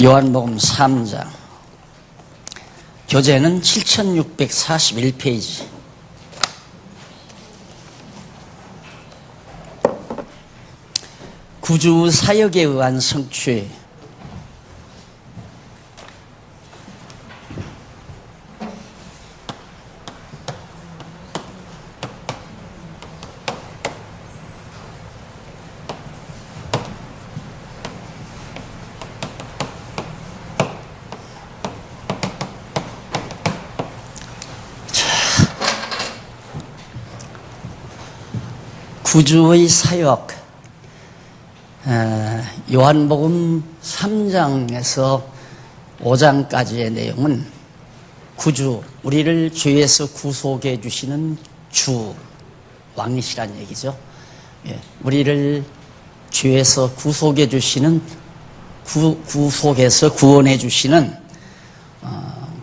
요한복음 3장 교재는 7641페이지. 구주 사역에 의한 성취. 구주의 사역. 요한복음 3장에서 5장까지의 내용은 구주, 우리를 죄에서 구속해 주시는 주, 왕이시란 얘기죠. 우리를 죄에서 구속해 주시는, 구속해서 구원해 주시는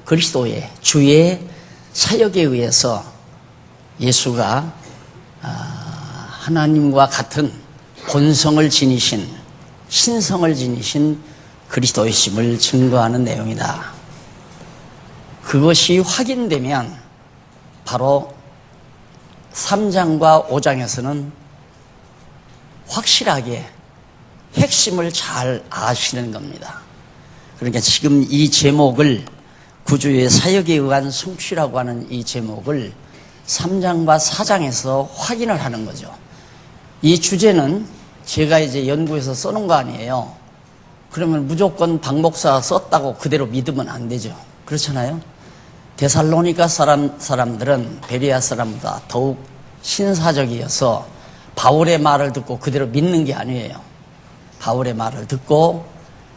그리스도의 주의 사역에 의해서 예수가 하나님과 같은 본성을 지니신, 신성을 지니신 그리스도이심을 증거하는 내용이다. 그것이 확인되면 바로 3장과 5장에서는 확실하게 핵심을 잘 아시는 겁니다. 그러니까 지금 이 제목을, 구주의 사역에 의한 성취라고 하는 이 제목을 3장과 4장에서 확인을 하는 거죠. 이 주제는 제가 이제 연구해서 써놓은 거 아니에요. 그러면 무조건 박 목사가 썼다고 그대로 믿으면 안 되죠. 그렇잖아요. 데살로니가 사람들은 베레아 사람보다 더욱 신사적이어서 바울의 말을 듣고 그대로 믿는 게 아니에요. 바울의 말을 듣고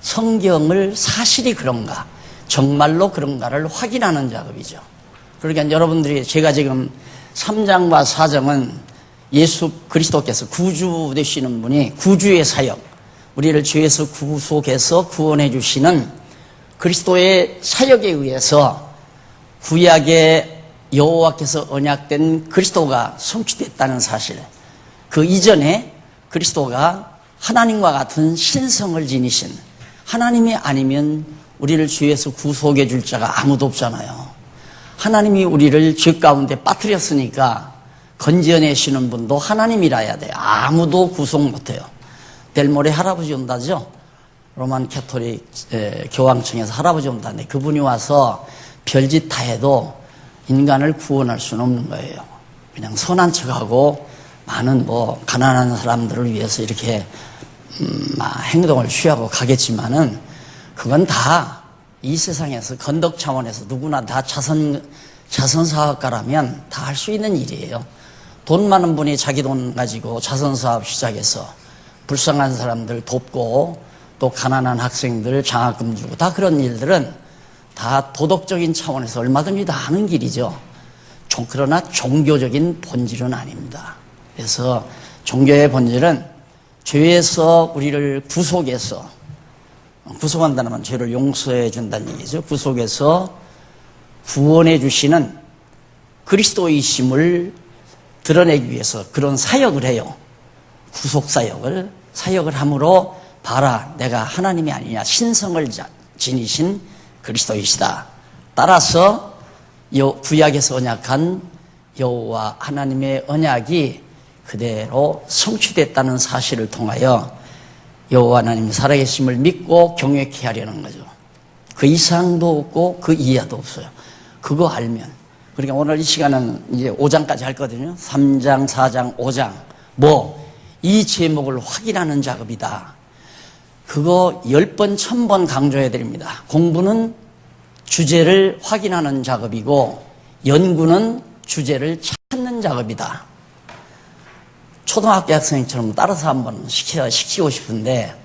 성경을 사실이 그런가, 정말로 그런가를 확인하는 작업이죠. 그러니까 여러분들이, 제가 지금 3장과 4장은 예수 그리스도께서 구주 되시는 분이 구주의 사역, 우리를 죄에서 구속해서 구원해 주시는 그리스도의 사역에 의해서 구약의 여호와께서 언약된 그리스도가 성취됐다는 사실, 그 이전에 그리스도가 하나님과 같은 신성을 지니신, 하나님이 아니면 우리를 죄에서 구속해 줄 자가 아무도 없잖아요. 하나님이 우리를 죄 가운데 빠뜨렸으니까 건져내시는 분도 하나님이라야 돼요. 아무도 구속 못해요. 내일 모레 할아버지 온다죠? 로만 캐토릭 교황청에서 할아버지 온다는데 그분이 와서 별짓 다 해도 인간을 구원할 수는 없는 거예요. 그냥 선한 척하고 많은 가난한 사람들을 위해서 이렇게 행동을 취하고 가겠지만은 그건 다 이 세상에서 건덕 차원에서 누구나 다 자선사업가라면 다 할 수 있는 일이에요. 돈 많은 분이 자기 돈 가지고 자선사업 시작해서 불쌍한 사람들 돕고 또 가난한 학생들 장학금 주고, 다 그런 일들은 다 도덕적인 차원에서 얼마든지 다 하는 길이죠. 그러나 종교적인 본질은 아닙니다. 그래서 종교의 본질은 죄에서 우리를 구속해서, 구속한다는 건 죄를 용서해 준다는 얘기죠. 구속해서 구원해 주시는 그리스도이심을 드러내기 위해서 그런 사역을 해요. 구속사역을 함으로 봐라, 내가 하나님이 아니냐, 신성을 지니신 그리스도이시다. 따라서 구약에서 언약한 여호와 하나님의 언약이 그대로 성취됐다는 사실을 통하여 여호와 하나님 살아계심을 믿고 경외케 하려는 거죠. 그 이상도 없고 그 이하도 없어요. 그거 알면. 그러니까 오늘 이 시간은 이제 5장까지 할 거거든요. 3장, 4장, 5장. 이 제목을 확인하는 작업이다. 그거 10번, 1000번 강조해 드립니다. 공부는 주제를 확인하는 작업이고, 연구는 주제를 찾는 작업이다. 초등학교 학생처럼 따라서 한번 시키고 싶은데,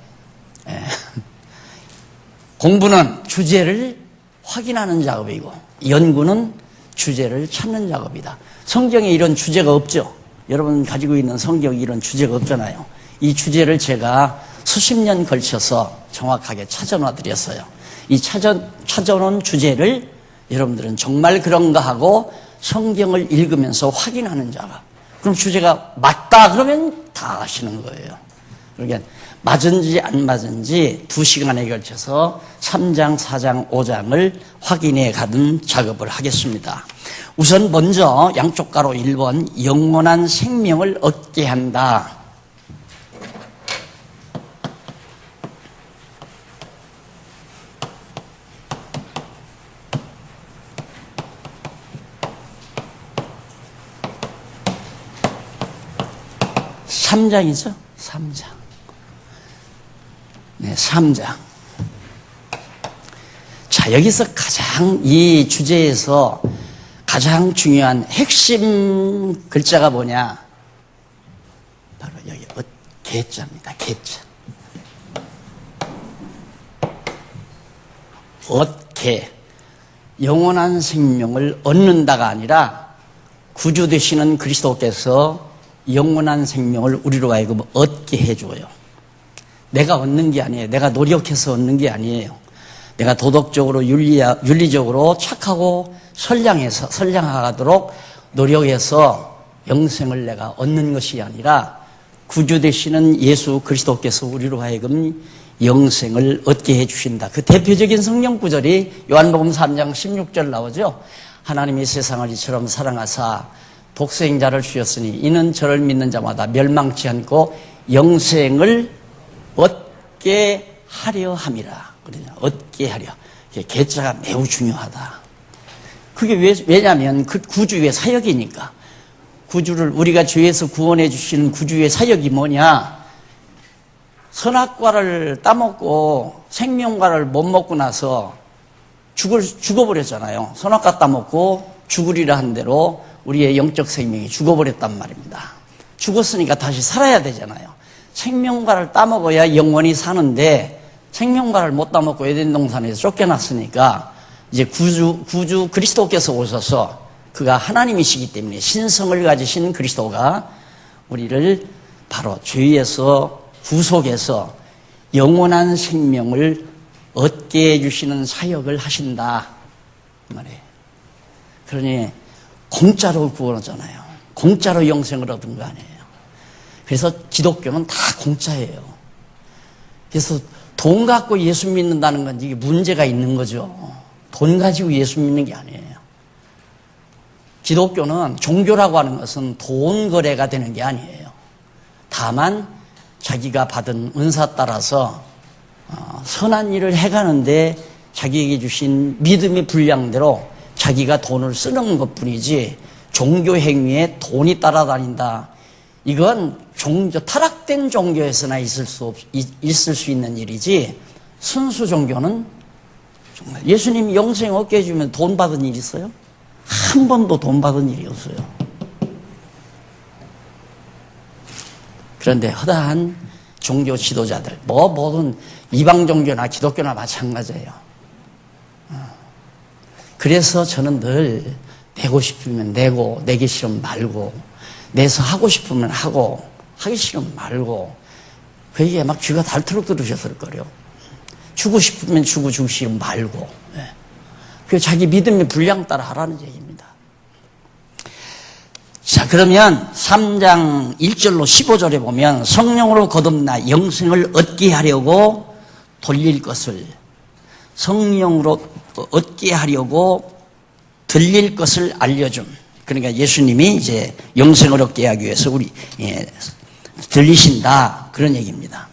공부는 주제를 확인하는 작업이고, 연구는 주제를 찾는 작업이다. 성경에 이런 주제가 없죠. 여러분 가지고 있는 성경에 이런 주제가 없잖아요. 이 주제를 제가 수십 년 걸쳐서 정확하게 찾아놔 드렸어요. 이 찾아놓은 주제를 여러분들은 정말 그런가 하고 성경을 읽으면서 확인하는 작업. 그럼 주제가 맞다 그러면 다 아시는 거예요. 그러니까 맞은지 안 맞은지 2시간에 걸쳐서 3장, 4장, 5장을 확인해 가는 작업을 하겠습니다. 우선 먼저 양쪽 가로 1번 영원한 생명을 얻게 한다. (3장이죠) 3장. 네, 3장. 자, 여기서 가장 이 주제에서 가장 중요한 핵심 글자가 뭐냐? 바로 여기 개자입니다. 개자. 얻게. 영원한 생명을 얻는다가 아니라 구주 되시는 그리스도께서 영원한 생명을 우리로 하여금 얻게 해줘요. 내가 얻는 게 아니에요. 내가 노력해서 얻는 게 아니에요. 내가 도덕적으로 윤리적으로 착하고 선량하도록 노력해서 영생을 내가 얻는 것이 아니라 구주 되시는 예수 그리스도께서 우리로 하여금 영생을 얻게 해주신다. 그 대표적인 성경 구절이 요한복음 3장 16절 나오죠. 하나님이 세상을 이처럼 사랑하사 독생자를 주셨으니 이는 저를 믿는 자마다 멸망치 않고 영생을 얻게 하려 함이라. 얻게 하려. 개자가 매우 중요하다. 그게 왜냐하면 그 구주의 사역이니까. 구주를 우리가 죄에서 구원해 주시는 구주의 사역이 뭐냐? 선악과를 따먹고 생명과를 못 먹고 나서 죽어버렸잖아요. 선악과 따먹고 죽으리라 한 대로 우리의 영적 생명이 죽어버렸단 말입니다. 죽었으니까 다시 살아야 되잖아요. 생명과를 따먹어야 영원히 사는데 생명과를 못 따먹고 에덴 동산에서 쫓겨났으니까 이제 구주 그리스도께서 오셔서 그가 하나님이시기 때문에 신성을 가지신 그리스도가 우리를 바로 죄에서 구속해서 영원한 생명을 얻게 해주시는 사역을 하신다 말이에요. 그러니 공짜로 구원하잖아요. 공짜로 영생을 얻은 거 아니에요. 그래서 기독교는 다 공짜예요. 그래서 돈 갖고 예수 믿는다는 건 이게 문제가 있는 거죠. 돈 가지고 예수 믿는 게 아니에요. 기독교는 종교라고 하는 것은 돈 거래가 되는 게 아니에요. 다만 자기가 받은 은사 따라서 선한 일을 해가는데 자기에게 주신 믿음의 분량대로 자기가 돈을 쓰는 것뿐이지 종교 행위에 돈이 따라다닌다. 이건 타락된 종교에서나 있을 수 있는 일이지 순수 종교는 정말 예수님이 영생 얻게 해주면 돈 받은 일 있어요? 한 번도 돈 받은 일이 없어요. 그런데 허다한 종교 지도자들, 모든 이방 종교나 기독교나 마찬가지예요. 그래서 저는 늘 내고 싶으면 내고, 내기 싫으면 말고, 내서 하고 싶으면 하고, 하기 싫으면 말고, 그게 막 귀가 닳도록 들으셨을 거예요. 주고 싶으면 주고, 주기 싫으면 말고. 그 자기 믿음의 분량 따라 하라는 얘기입니다. 자, 그러면 3장 1절로 15절에 보면 성령으로 거듭나 영생을 얻게 하려고 돌릴 것을, 성령으로 얻게 하려고 들릴 것을 알려줌. 그러니까 예수님이 이제 영생을 얻게 하기 위해서 들리신다. 그런 얘기입니다.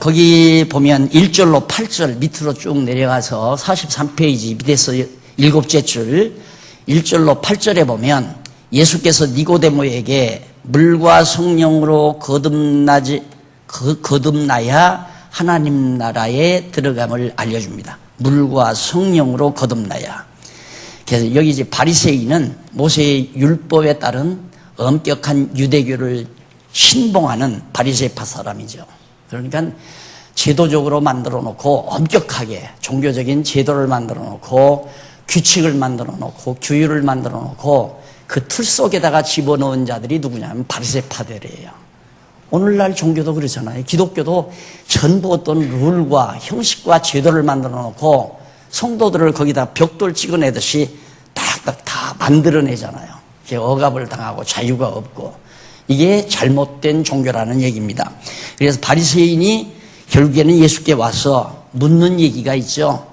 거기 보면 1절로 8절 밑으로 쭉 내려가서 43페이지 밑에서 7째 줄 1절로 8절에 보면 예수께서 니고데모에게 물과 성령으로 거듭나야 하나님 나라에 들어감을 알려줍니다. 물과 성령으로 거듭나야. 그래서 여기 이제 바리새인은 모세의 율법에 따른 엄격한 유대교를 신봉하는 바리새파 사람이죠. 그러니까 제도적으로 만들어 놓고 엄격하게 종교적인 제도를 만들어 놓고 규칙을 만들어 놓고 규율을 만들어 놓고 그 틀 속에다가 집어넣은 자들이 누구냐면 바리새파들이에요. 오늘날 종교도 그렇잖아요. 기독교도 전부 어떤 룰과 형식과 제도를 만들어 놓고 성도들을 거기다 벽돌 찍어내듯이 딱딱 다 만들어내잖아요. 억압을 당하고 자유가 없고 이게 잘못된 종교라는 얘기입니다. 그래서 바리새인이 결국에는 예수께 와서 묻는 얘기가 있죠.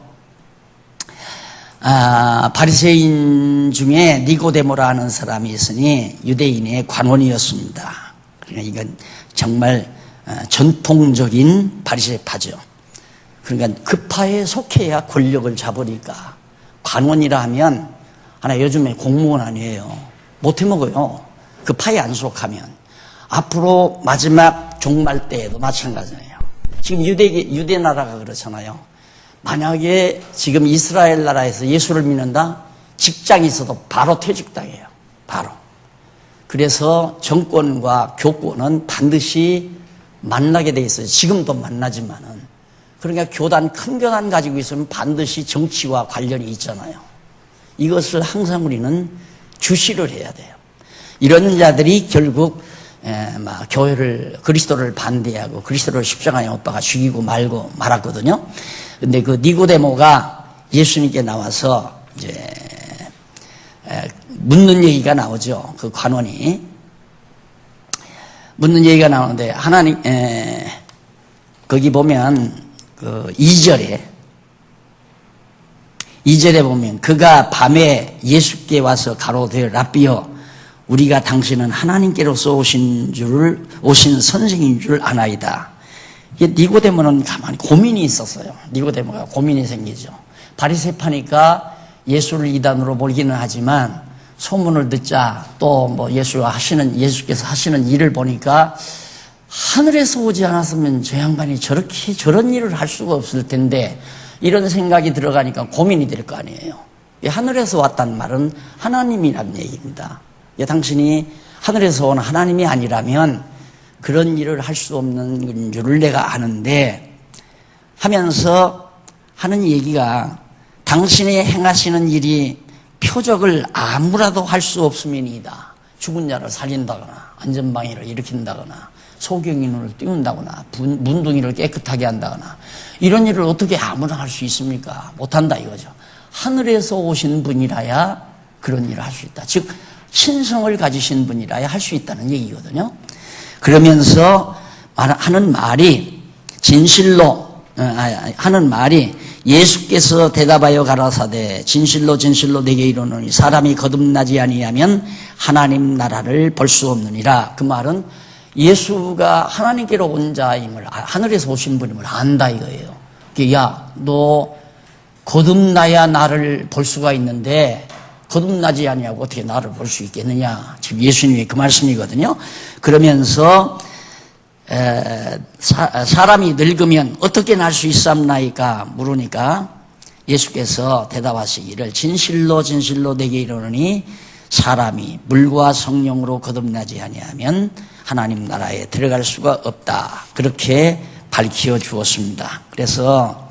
바리새인 중에 니고데모라 하는 사람이 있으니 유대인의 관원이었습니다. 그러니까 이건 정말 전통적인 바리새파죠. 그러니까 그 파에 속해야 권력을 잡으니까 관원이라 하면 하나 요즘에 공무원 아니에요. 못 해먹어요. 그 파에 안 속하면. 앞으로 마지막 종말 때에도 마찬가지예요. 지금 유대 나라가 그렇잖아요. 만약에 지금 이스라엘 나라에서 예수를 믿는다? 직장이 있어도 바로 퇴직당해요. 바로. 그래서 정권과 교권은 반드시 만나게 돼 있어요. 지금도 만나지만은. 그러니까 큰 교단 가지고 있으면 반드시 정치와 관련이 있잖아요. 이것을 항상 우리는 주시를 해야 돼요. 이런 자들이 결국 그리스도를 반대하고 그리스도를 십자가에 못 박아 죽이고 말았거든요. 근데 그 니고데모가 예수님께 나와서 이제 묻는 얘기가 나오죠. 그 관원이 묻는 얘기가 나오는데 하나님 거기 보면 그 2절에 보면 그가 밤에 예수께 와서 가로되 라삐여 우리가 당신은 하나님께로서 오신 선생인 줄 아나이다. 니고데모는 가만히 고민이 있었어요. 니고데모가 고민이 생기죠. 바리새파니까 예수를 이단으로 몰기는 하지만 소문을 듣자 또 뭐 예수께서 하시는 일을 보니까 하늘에서 오지 않았으면 저 양반이 저런 일을 할 수가 없을 텐데 이런 생각이 들어가니까 고민이 될 거 아니에요. 하늘에서 왔다는 말은 하나님이라는 얘기입니다. 당신이 하늘에서 온 하나님이 아니라면 그런 일을 할 수 없는 줄을 내가 아는데 하면서 하는 얘기가 당신이 행하시는 일이 표적을 아무라도 할 수 없음이니이다. 죽은 자를 살린다거나 안전방위를 일으킨다거나 소경인을 띄운다거나 문둥이를 깨끗하게 한다거나 이런 일을 어떻게 아무나 할 수 있습니까? 못한다 이거죠. 하늘에서 오신 분이라야 그런 일을 할 수 있다. 즉 신성을 가지신 분이라야 할 수 있다는 얘기거든요. 그러면서 하는 말이 예수께서 대답하여 가라사대 진실로 내게 이르노니 사람이 거듭나지 아니하면 하나님 나라를 볼 수 없느니라. 그 말은 예수가 하나님께로 온 자임을 하늘에서 오신 분임을 안다 이거예요. 야, 너 거듭나야 나를 볼 수가 있는데 거듭나지 아니하고 어떻게 나를 볼 수 있겠느냐. 지금 예수님의 그 말씀이거든요. 그러면서 사람이 늙으면 어떻게 날 수 있삼나이까 물으니까 예수께서 대답하시기를 진실로 내게 이르노니 사람이 물과 성령으로 거듭나지 아니하면 하나님 나라에 들어갈 수가 없다. 그렇게 밝혀 주었습니다. 그래서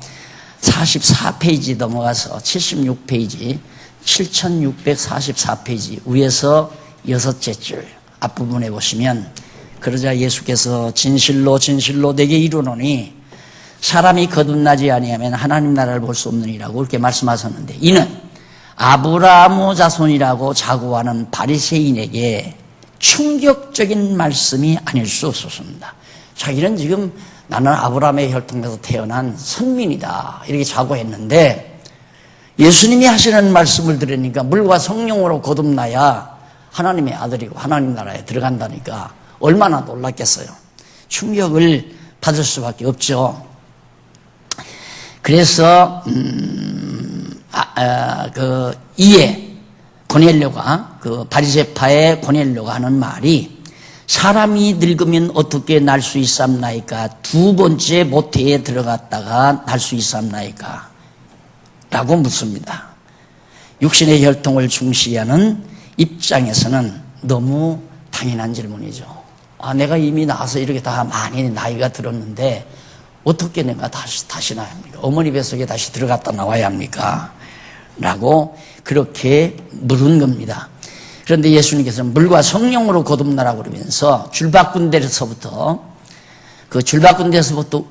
44페이지 넘어가서 76페이지 7644페이지 위에서 6째 줄 앞부분에 보시면 그러자 예수께서 진실로 내게 이르노니 사람이 거듭나지 아니하면 하나님 나라를 볼 수 없느니라고 그렇게 말씀하셨는데 이는 아브라함의 자손이라고 자고하는 바리새인에게 충격적인 말씀이 아닐 수 없었습니다. 자기는 지금 나는 아브라함의 혈통에서 태어난 선민이다 이렇게 자고했는데 예수님이 하시는 말씀을 들으니까 물과 성령으로 거듭나야 하나님의 아들이고 하나님 나라에 들어간다니까 얼마나 놀랐겠어요. 충격을 받을 수밖에 없죠. 그래서 이에 고넬료가 그 바리새파의 고넬료가 하는 말이 사람이 늙으면 어떻게 날 수 있삼나이까 두 번째 모태에 들어갔다가 날 수 있삼나이까 라고 묻습니다. 육신의 혈통을 중시하는 입장에서는 너무 당연한 질문이죠. 내가 이미 나와서 이렇게 다 많이 나이가 들었는데 어떻게 내가 다시 나야 합니까? 어머니 뱃속에 다시 들어갔다 나와야 합니까? 라고 그렇게 물은 겁니다. 그런데 예수님께서는 물과 성령으로 거듭나라고 그러면서 줄바꾼 데서부터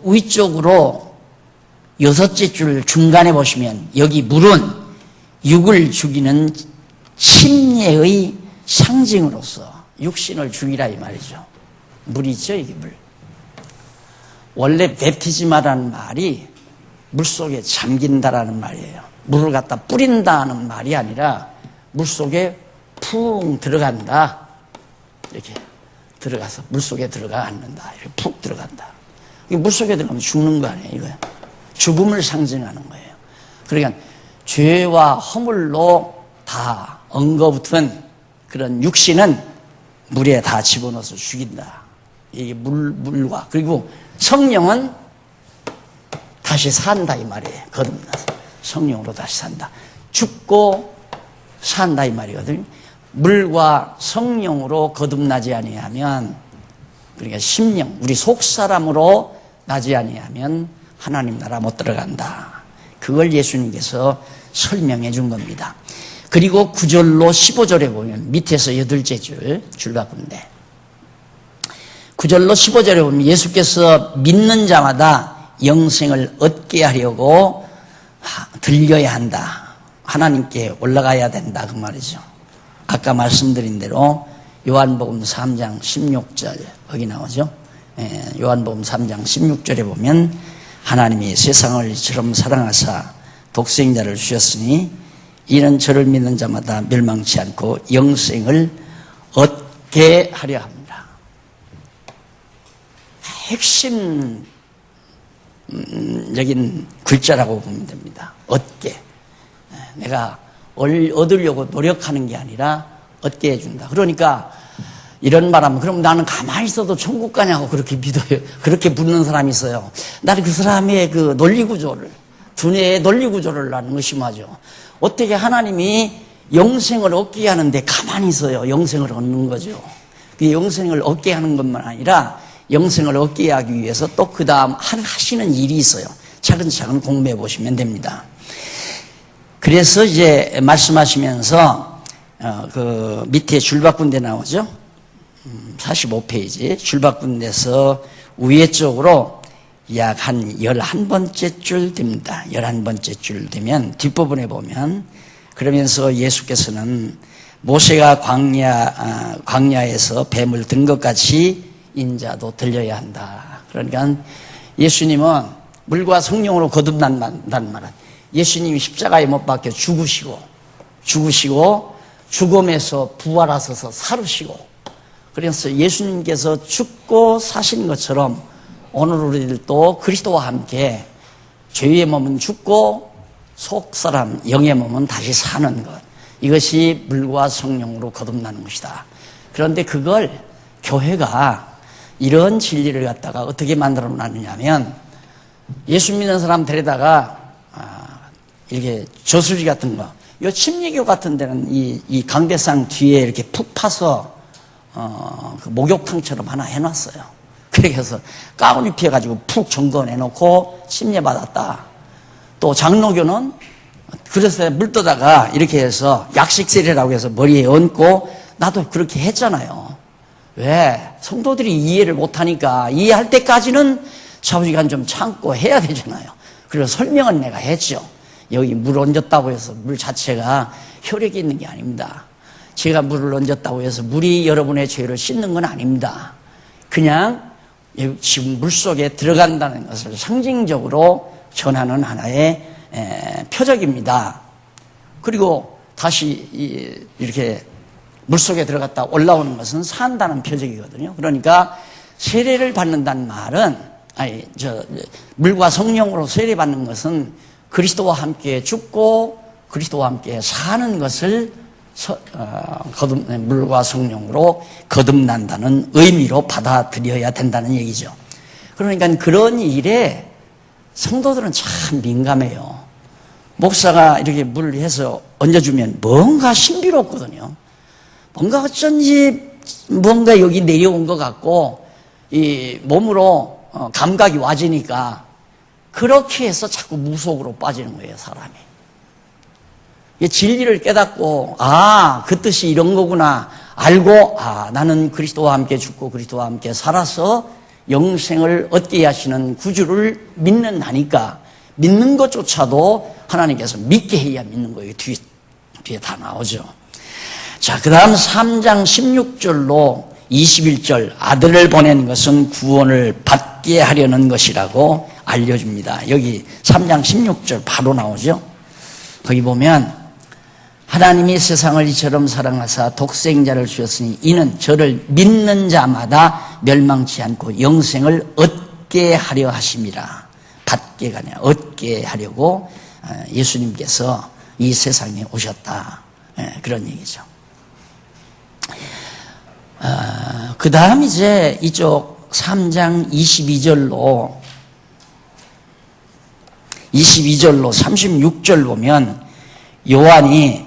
위쪽으로 6째 줄 중간에 보시면 여기 물은 육을 죽이는 침례의 상징으로서 육신을 죽이라 이 말이죠. 물이죠, 이게 물. 원래 베프티즘이라는 말이 물속에 잠긴다라는 말이에요. 물을 갖다 뿌린다는 말이 아니라 물속에 푹 들어간다. 이렇게 들어가서 물속에 들어가 앉는다. 이렇게 푹 들어간다. 물속에 들어가면 죽는 거 아니에요, 이거요. 죽음을 상징하는 거예요. 그러니까 죄와 허물로 다 엉거붙은 그런 육신은 물에 다 집어넣어서 죽인다. 이게 물과, 그리고 성령은 다시 산다 이 말이에요. 거듭나서 성령으로 다시 산다. 죽고 산다 이 말이거든요. 물과 성령으로 거듭나지 아니하면, 그러니까 심령, 우리 속사람으로 나지 아니하면 하나님 나라 못 들어간다. 그걸 예수님께서 설명해 준 겁니다. 그리고 9절로 15절에 보면 밑에서 8째 줄 바꾼데 9절로 15절에 보면 예수께서 믿는 자마다 영생을 얻게 하려고 들려야 한다. 하나님께 올라가야 된다. 그 말이죠. 아까 말씀드린 대로 요한복음 3장 16절 거기 나오죠. 요한복음 3장 16절에 보면 하나님이 세상을 이처럼 사랑하사 독생자를 주셨으니 이는 저를 믿는 자마다 멸망치 않고 영생을 얻게 하려 합니다. 핵심적인 글자라고 보면 됩니다. 얻게. 내가 얻으려고 노력하는 게 아니라 얻게 해준다. 그러니까 이런 말하면 그럼 나는 가만히 있어도 천국 가냐고 그렇게 믿어요. 그렇게 묻는 사람이 있어요. 나는 그 사람의 그 논리구조를, 두뇌의 논리구조를 나는 의심하죠. 어떻게 하나님이 영생을 얻게 하는데 가만히 있어요. 영생을 얻는 거죠. 그 영생을 얻게 하는 것만 아니라 영생을 얻게 하기 위해서 또 그 다음 하시는 일이 있어요. 차근차근 공부해 보시면 됩니다. 그래서 이제 말씀하시면서 그 밑에 줄 바꾼 데 나오죠. 45페이지 줄 바꾼 데서 위에 쪽으로 약 한 11번째 줄 됩니다. 11번째 줄 되면 뒷부분에 보면 그러면서 예수께서는 모세가 광야에서 뱀을 든 것 같이 인자도 들려야 한다. 그러니까 예수님은 물과 성령으로 거듭난다는 말은 예수님이 십자가에 못 박혀 죽으시고 죽음에서 부활하셔서 살으시고, 그래서 예수님께서 죽고 사신 것처럼 오늘 우리들도 그리스도와 함께 죄의 몸은 죽고 속사람 영의 몸은 다시 사는 것, 이것이 물과 성령으로 거듭나는 것이다. 그런데 그걸 교회가 이런 진리를 갖다가 어떻게 만들어 놨느냐면 예수 믿는 사람 데려다가 이렇게 저수지 같은 거, 요 침례교 같은 데는 이 강대상 뒤에 이렇게 푹 파서 그 목욕탕처럼 하나 해놨어요. 그래서 가운 입혀가지고 푹 점거해놓고 침례받았다. 또 장로교는 그래서 물 떠다가 이렇게 해서 약식세례라고 해서 머리에 얹고, 나도 그렇게 했잖아요. 왜? 성도들이 이해를 못하니까 이해할 때까지는 샤워시간 좀 참고 해야 되잖아요. 그래서 설명은 내가 했죠. 여기 물 얹었다고 해서 물 자체가 혈액이 있는 게 아닙니다. 제가 물을 얹었다고 해서 물이 여러분의 죄를 씻는 건 아닙니다. 그냥 지금 물 속에 들어간다는 것을 상징적으로 전하는 하나의 표적입니다. 그리고 다시 이렇게 물 속에 들어갔다 올라오는 것은 산다는 표적이거든요. 그러니까 세례를 받는다는 말은, 물과 성령으로 세례받는 것은 그리스도와 함께 죽고 그리스도와 함께 사는 것을 물과 성령으로 거듭난다는 의미로 받아들여야 된다는 얘기죠. 그러니까 그런 일에 성도들은 참 민감해요. 목사가 이렇게 물을 해서 얹어주면 뭔가 신비롭거든요. 뭔가 어쩐지 뭔가 여기 내려온 것 같고 이 몸으로 감각이 와지니까 그렇게 해서 자꾸 무속으로 빠지는 거예요, 사람이. 진리를 깨닫고 그 뜻이 이런 거구나 알고 나는 그리스도와 함께 죽고 그리스도와 함께 살아서 영생을 얻게 하시는 구주를 믿는다니까, 믿는 것조차도 하나님께서 믿게 해야 믿는 거예요. 뒤에 다 나오죠. 자, 그 다음 3장 16절로 21절, 아들을 보낸 것은 구원을 받게 하려는 것이라고 알려줍니다. 여기 3장 16절 바로 나오죠. 거기 보면 하나님이 세상을 이처럼 사랑하사 독생자를 주셨으니 이는 저를 믿는 자마다 멸망치 않고 영생을 얻게 하려 하심이라. 받게가 아니라 얻게 하려고 예수님께서 이 세상에 오셨다. 그런 얘기죠. 그 다음 이제 이쪽 3장 22절로 36절 보면 요한이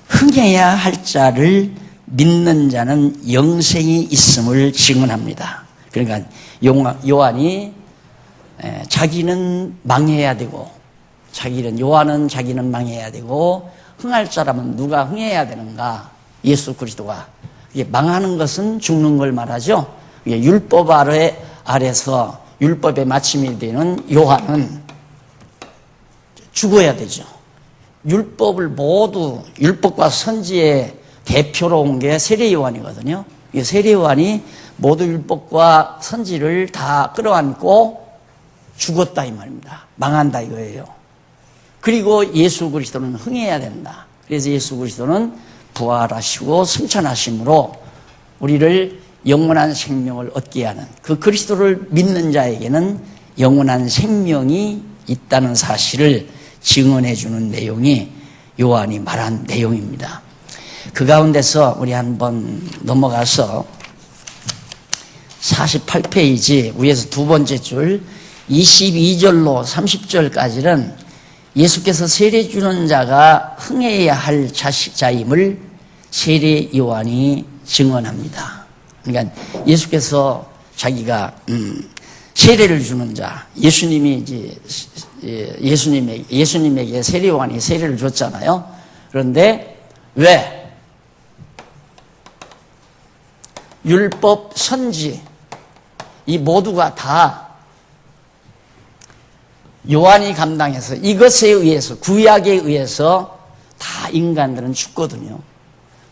흥해야 할 자를 믿는 자는 영생이 있음을 증언합니다. 그러니까 요한이 자기는 망해야 되고 요한은 자기는 망해야 되고 흥할 사람은 누가 흥해야 되는가? 예수 그리스도가. 망하는 것은 죽는 걸 말하죠. 율법 아래서 율법의 마침이 되는 요한은 죽어야 되죠. 율법을 모두 율법과 선지의 대표로 온 게 세례 요한이거든요. 세례 요한이 모두 율법과 선지를 다 끌어안고 죽었다 이 말입니다. 망한다 이거예요. 그리고 예수 그리스도는 흥해야 된다. 그래서 예수 그리스도는 부활하시고 승천하심으로 우리를 영원한 생명을 얻게 하는 그 그리스도를 믿는 자에게는 영원한 생명이 있다는 사실을 증언해 주는 내용이 요한이 말한 내용입니다. 그 가운데서 우리 한번 넘어가서 48페이지 위에서 두 번째 줄 22절로 30절까지는 예수께서 세례 주는 자가 흥해야 할 자임을 세례 요한이 증언합니다. 그러니까 예수께서 자기가 세례를 주는 자, 예수님이 이제 예수님에게 세례 요한이 세례를 줬잖아요. 그런데 왜 율법, 선지 이 모두가 다 요한이 감당해서 이것에 의해서 구약에 의해서 다 인간들은 죽거든요.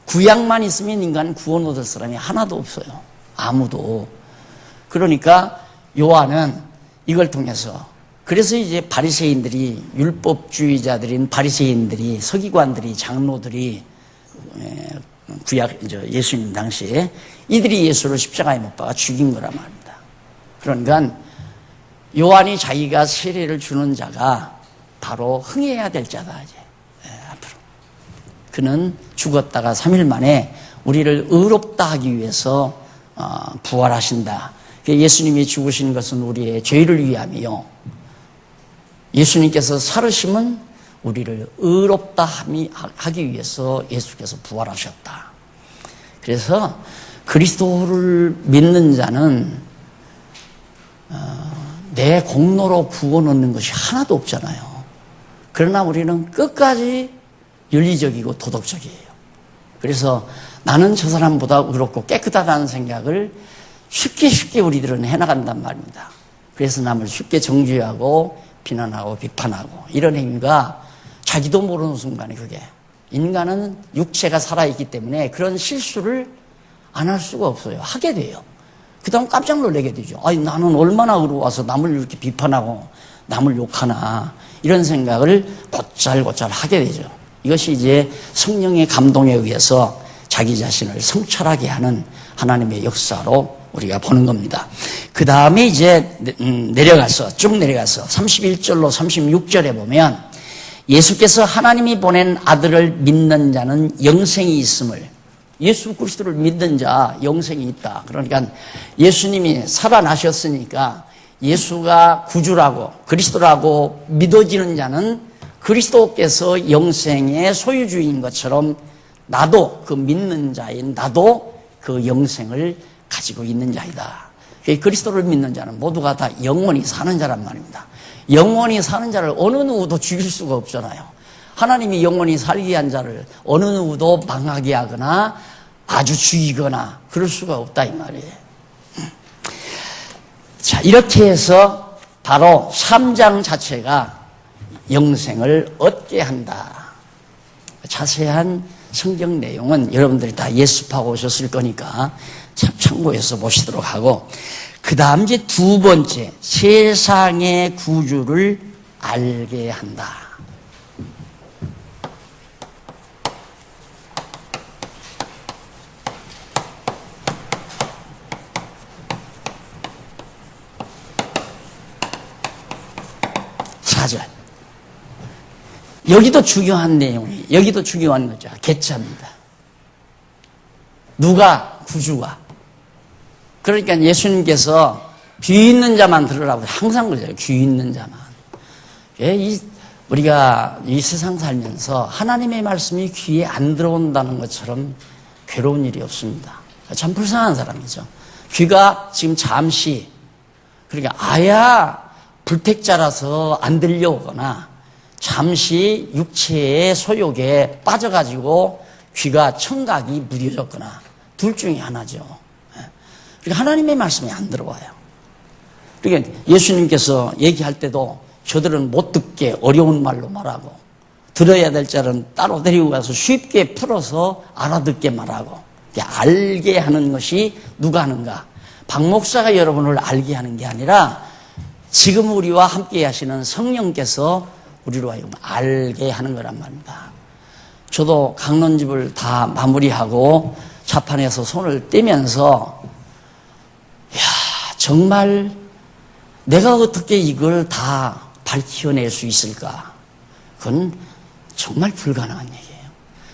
구약만 있으면 인간은 구원 얻을 사람이 하나도 없어요. 아무도. 그러니까 요한은 이걸 통해서 그래서 이제 바리새인들이 율법주의자들인 바리새인들이 서기관들이 장로들이 구약 예수님 당시에 이들이 예수를 십자가에 못 박아 죽인 거란 말입니다. 그러니까 요한이 자기가 세례를 주는 자가 바로 흥해야 될 자다 이제 앞으로. 그는 죽었다가 3일 만에 우리를 의롭다 하기 위해서 부활하신다. 예수님이 죽으신 것은 우리의 죄를 위함이요. 예수님께서 살으심은 우리를 의롭다 하기 위해서 예수께서 부활하셨다. 그래서 그리스도를 믿는 자는 내 공로로 구원 얻는 것이 하나도 없잖아요. 그러나 우리는 끝까지 윤리적이고 도덕적이에요. 그래서 나는 저 사람보다 의롭고 깨끗하다는 생각을 쉽게 우리들은 해나간단 말입니다. 그래서 남을 쉽게 정죄하고 비난하고 비판하고 이런 행위가 자기도 모르는 순간에 그게 인간은 육체가 살아있기 때문에 그런 실수를 안 할 수가 없어요. 하게 돼요. 그 다음 깜짝 놀라게 되죠. 아니 나는 얼마나 의로워서 남을 이렇게 비판하고 남을 욕하나 이런 생각을 곧잘 하게 되죠. 이것이 이제 성령의 감동에 의해서 자기 자신을 성찰하게 하는 하나님의 역사로 우리가 보는 겁니다. 그 다음에 이제 쭉 내려가서 31절로 36절에 보면 예수께서 하나님이 보낸 아들을 믿는 자는 영생이 있음을, 예수 그리스도를 믿는 자 영생이 있다. 그러니까 예수님이 살아나셨으니까 예수가 구주라고 그리스도라고 믿어지는 자는 그리스도께서 영생의 소유주인 것처럼 나도 그 믿는 자인 나도 그 영생을 가지고 있는 자이다. 그리스도를 믿는 자는 모두가 다 영원히 사는 자란 말입니다. 영원히 사는 자를 어느 누구도 죽일 수가 없잖아요. 하나님이 영원히 살게 한 자를 어느 누구도 망하게 하거나 아주 죽이거나 그럴 수가 없다 이 말이에요. 자, 이렇게 해서 바로 3장 자체가 영생을 얻게 한다. 자세한 성경 내용은 여러분들이 다 예습하고 오셨을 거니까 참고해서 보시도록 하고, 그 다음 이제 두 번째, 세상의 구주를 알게 한다. 사절. 여기도 중요한 내용이에요. 여기도 중요한 거죠. 개차입니다. 누가? 구주가. 그러니까 예수님께서 귀 있는 자만 들으라고 항상 그러죠. 귀 있는 자만. 우리가 이 세상 살면서 하나님의 말씀이 귀에 안 들어온다는 것처럼 괴로운 일이 없습니다. 참 불쌍한 사람이죠. 귀가 지금 잠시, 그러니까 아야 불택자라서 안 들려오거나 잠시 육체의 소욕에 빠져가지고 귀가 청각이 무뎌졌거나 둘 중에 하나죠. 그러니까 하나님의 말씀이 안 들어와요. 그러니까 예수님께서 얘기할 때도 저들은 못 듣게 어려운 말로 말하고, 들어야 될 자는 따로 데리고 가서 쉽게 풀어서 알아듣게 말하고, 알게 하는 것이 누가 하는가? 박 목사가 여러분을 알게 하는 게 아니라 지금 우리와 함께 하시는 성령께서 우리로 하여금 알게 하는 거란 말입니다. 저도 강론집을 다 마무리하고 자판에서 손을 떼면서, 야, 정말 내가 어떻게 이걸 다 밝혀낼 수 있을까? 그건 정말 불가능한 얘기예요.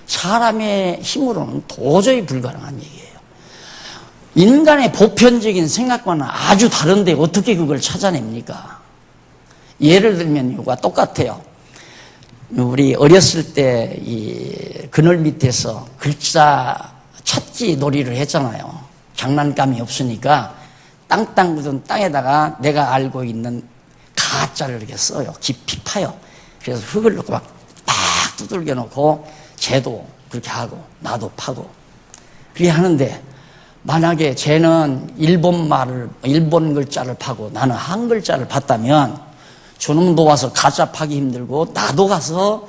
사람의 힘으로는 도저히 불가능한 얘기예요. 인간의 보편적인 생각과는 아주 다른데 어떻게 그걸 찾아냅니까? 예를 들면 이거와 똑같아요. 우리 어렸을 때 이 그늘 밑에서 글자 찾기 놀이를 했잖아요. 장난감이 없으니까 땅땅 묻은 땅에다가 내가 알고 있는 가짜를 이렇게 써요. 깊이 파요. 그래서 흙을 넣고 막 두들겨 놓고 쟤도 그렇게 하고 나도 파고 그렇게 하는데, 만약에 쟤는 일본 글자를 파고 나는 한 글자를 팠다면 저놈도 와서 가짜 파기 힘들고 나도 가서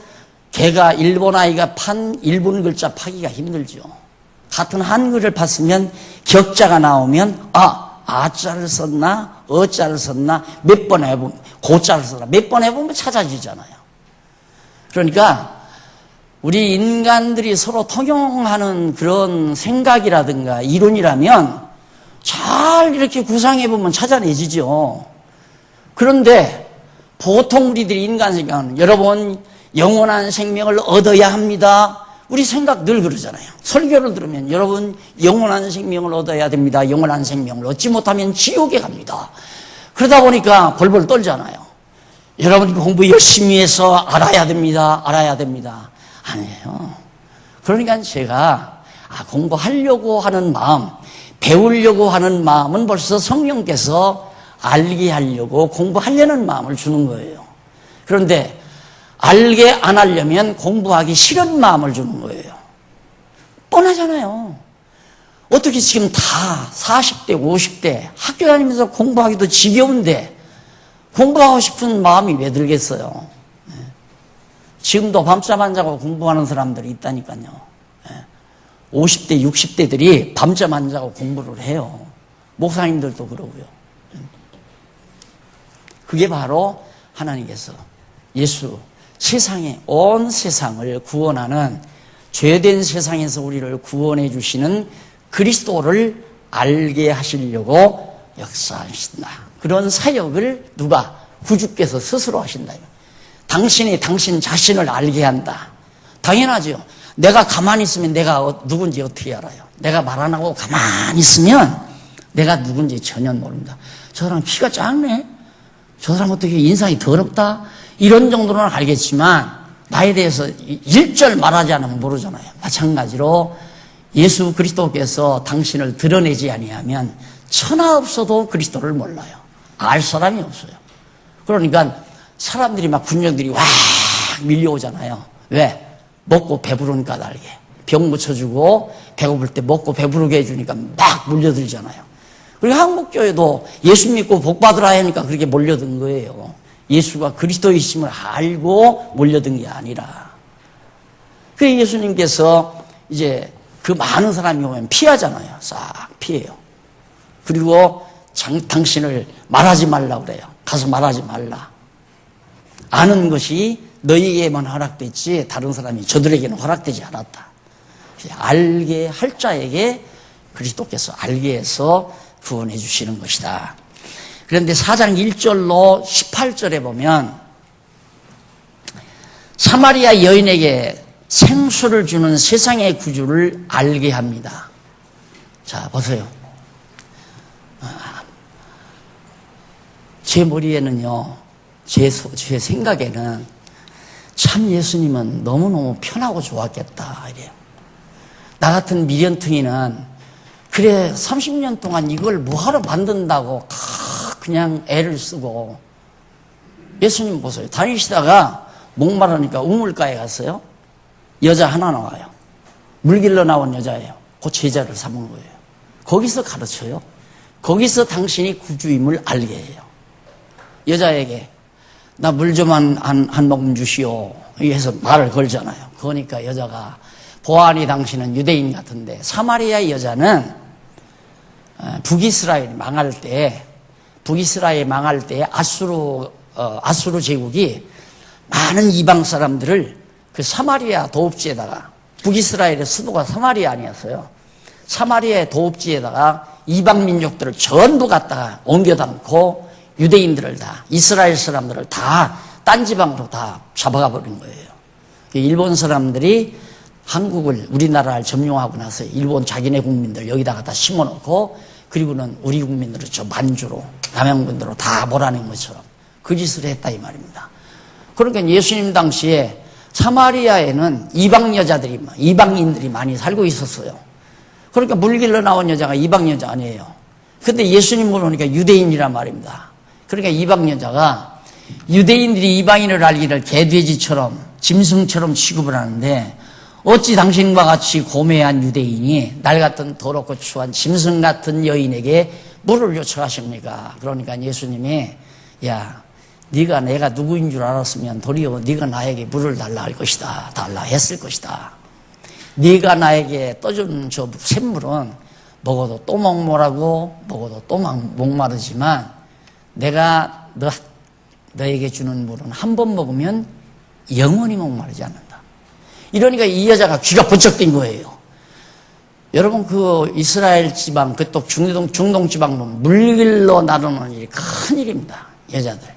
걔가 일본 아이가 판 일본 글자 파기가 힘들죠. 같은 한글을 팠으면 격자가 나오면 아자를 썼나 어자를 썼나 몇 번 해보면 고자를 썼나 몇 번 해보면 찾아지잖아요. 그러니까 우리 인간들이 서로 통용하는 그런 생각이라든가 이론이라면 잘 이렇게 구상해보면 찾아내지죠. 그런데 보통 우리들이 인간 생각은, 여러분 영원한 생명을 얻어야 합니다. 우리 생각 늘 그러잖아요. 설교를 들으면 여러분 영원한 생명을 얻어야 됩니다. 영원한 생명을 얻지 못하면 지옥에 갑니다. 그러다 보니까 벌벌 떨잖아요. 여러분 공부 열심히 해서 알아야 됩니다. 알아야 됩니다. 아니에요. 그러니까 제가 공부하려고 하는 마음, 배우려고 하는 마음은 벌써 성령께서 알게 하려고 공부하려는 마음을 주는 거예요. 그런데 알게 안 하려면 공부하기 싫은 마음을 주는 거예요. 뻔하잖아요. 어떻게 지금 다 40대, 50대 학교 다니면서 공부하기도 지겨운데 공부하고 싶은 마음이 왜 들겠어요? 지금도 밤잠 안 자고 공부하는 사람들이 있다니까요. 50대, 60대들이 밤잠 안 자고 공부를 해요. 목사님들도 그러고요. 그게 바로 하나님께서 온 세상을 구원하는, 죄된 세상에서 우리를 구원해 주시는 그리스도를 알게 하시려고 역사하신다. 그런 사역을 누가? 구주께서 스스로 하신다. 당신이 당신 자신을 알게 한다. 당연하죠. 내가 가만히 있으면 내가 누군지 어떻게 알아요? 내가 말 안 하고 가만히 있으면 내가 누군지 전혀 모릅니다. 저 사람 키가 작네? 저 사람 어떻게 인상이 더럽다? 이런 정도는 알겠지만 나에 대해서 일절 말하지 않으면 모르잖아요. 마찬가지로 예수 그리스도께서 당신을 드러내지 아니하면 천하 없어도 그리스도를 몰라요. 알 사람이 없어요. 그러니까 사람들이 막 군병들이 와 밀려오잖아요. 왜? 먹고 배부른 까닭에. 병 고쳐주고 배고플 때 먹고 배부르게 해주니까 막 몰려들잖아요. 그리고 한국교회도 예수 믿고 복 받으라 하니까 그렇게 몰려든 거예요. 예수가 그리스도이심을 알고 몰려든 게 아니라. 그래서 예수님께서 이제 그 많은 사람이 오면 피하잖아요. 싹 피해요. 그리고 당신을 말하지 말라고 그래요. 가서 말하지 말라. 아는 것이 너희에게만 허락됐지 다른 사람이 저들에게는 허락되지 않았다. 알게 할 자에게 그리스도께서 알게 해서 구원해 주시는 것이다. 그런데 4장 1절로 18절에 보면 사마리아 여인에게 생수를 주는 세상의 구주를 알게 합니다. 자, 보세요. 제 머리에는요, 제 생각에는 참 예수님은 너무너무 편하고 좋았겠다, 이래요. 나 같은 미련퉁이는 그래 30년 동안 이걸 뭐하러 만든다고 그냥 애를 쓰고. 예수님 보세요. 다니시다가 목마르니까 우물가에 갔어요. 여자 하나 나와요. 물 길러 나온 여자예요. 그 제자를 삼은 거예요. 거기서 가르쳐요. 거기서 당신이 구주임을 알게 해요. 여자에게 나 물 좀 한 모금 주시오. 해서 말을 걸잖아요. 그러니까 여자가 보아하니 당신은 유대인 같은데, 사마리아 여자는 북이스라엘이 망할 때 아수르 제국이 많은 이방 사람들을 그 사마리아 도읍지에다가, 북이스라엘의 수도가 사마리아 아니었어요. 사마리아의 도읍지에다가 이방 민족들을 전부 갖다가 옮겨 담고 유대인들을 다, 이스라엘 사람들을 다 딴 지방으로 다 잡아가 버린 거예요. 일본 사람들이 한국을, 우리나라를 점령하고 나서 일본 자기네 국민들 여기다가 다 심어놓고, 그리고는 우리 국민들을 저 만주로, 남양군으로 다 몰아낸 것처럼 그 짓을 했다 이 말입니다. 그러니까 예수님 당시에 사마리아에는 이방 여자들이, 이방인들이 많이 살고 있었어요. 그러니까 물 길러 나온 여자가 이방 여자 아니에요. 근데 예수님 보니까 유대인이란 말입니다. 그러니까 이방 여자가, 유대인들이 이방인을 알기를 개돼지처럼 짐승처럼 취급을 하는데, 어찌 당신과 같이 고매한 유대인이 날 같은 더럽고 추한 짐승 같은 여인에게 물을 요청하십니까? 그러니까 예수님이, 야, 네가 내가 누구인 줄 알았으면 도리어 네가 나에게 물을 달라 할 것이다. 달라 했을 것이다. 네가 나에게 떠준 저 샘물은 먹어도 또 목마르고 먹어도 또 목마르지만, 내가 너에게 주는 물은 한 번 먹으면 영원히 목마르지 않는다. 이러니까 이 여자가 귀가 번쩍 뜬 거예요. 여러분, 그 이스라엘 지방, 그또 중동 지방 보면 물 길러 나르는 일이 큰 일입니다. 여자들.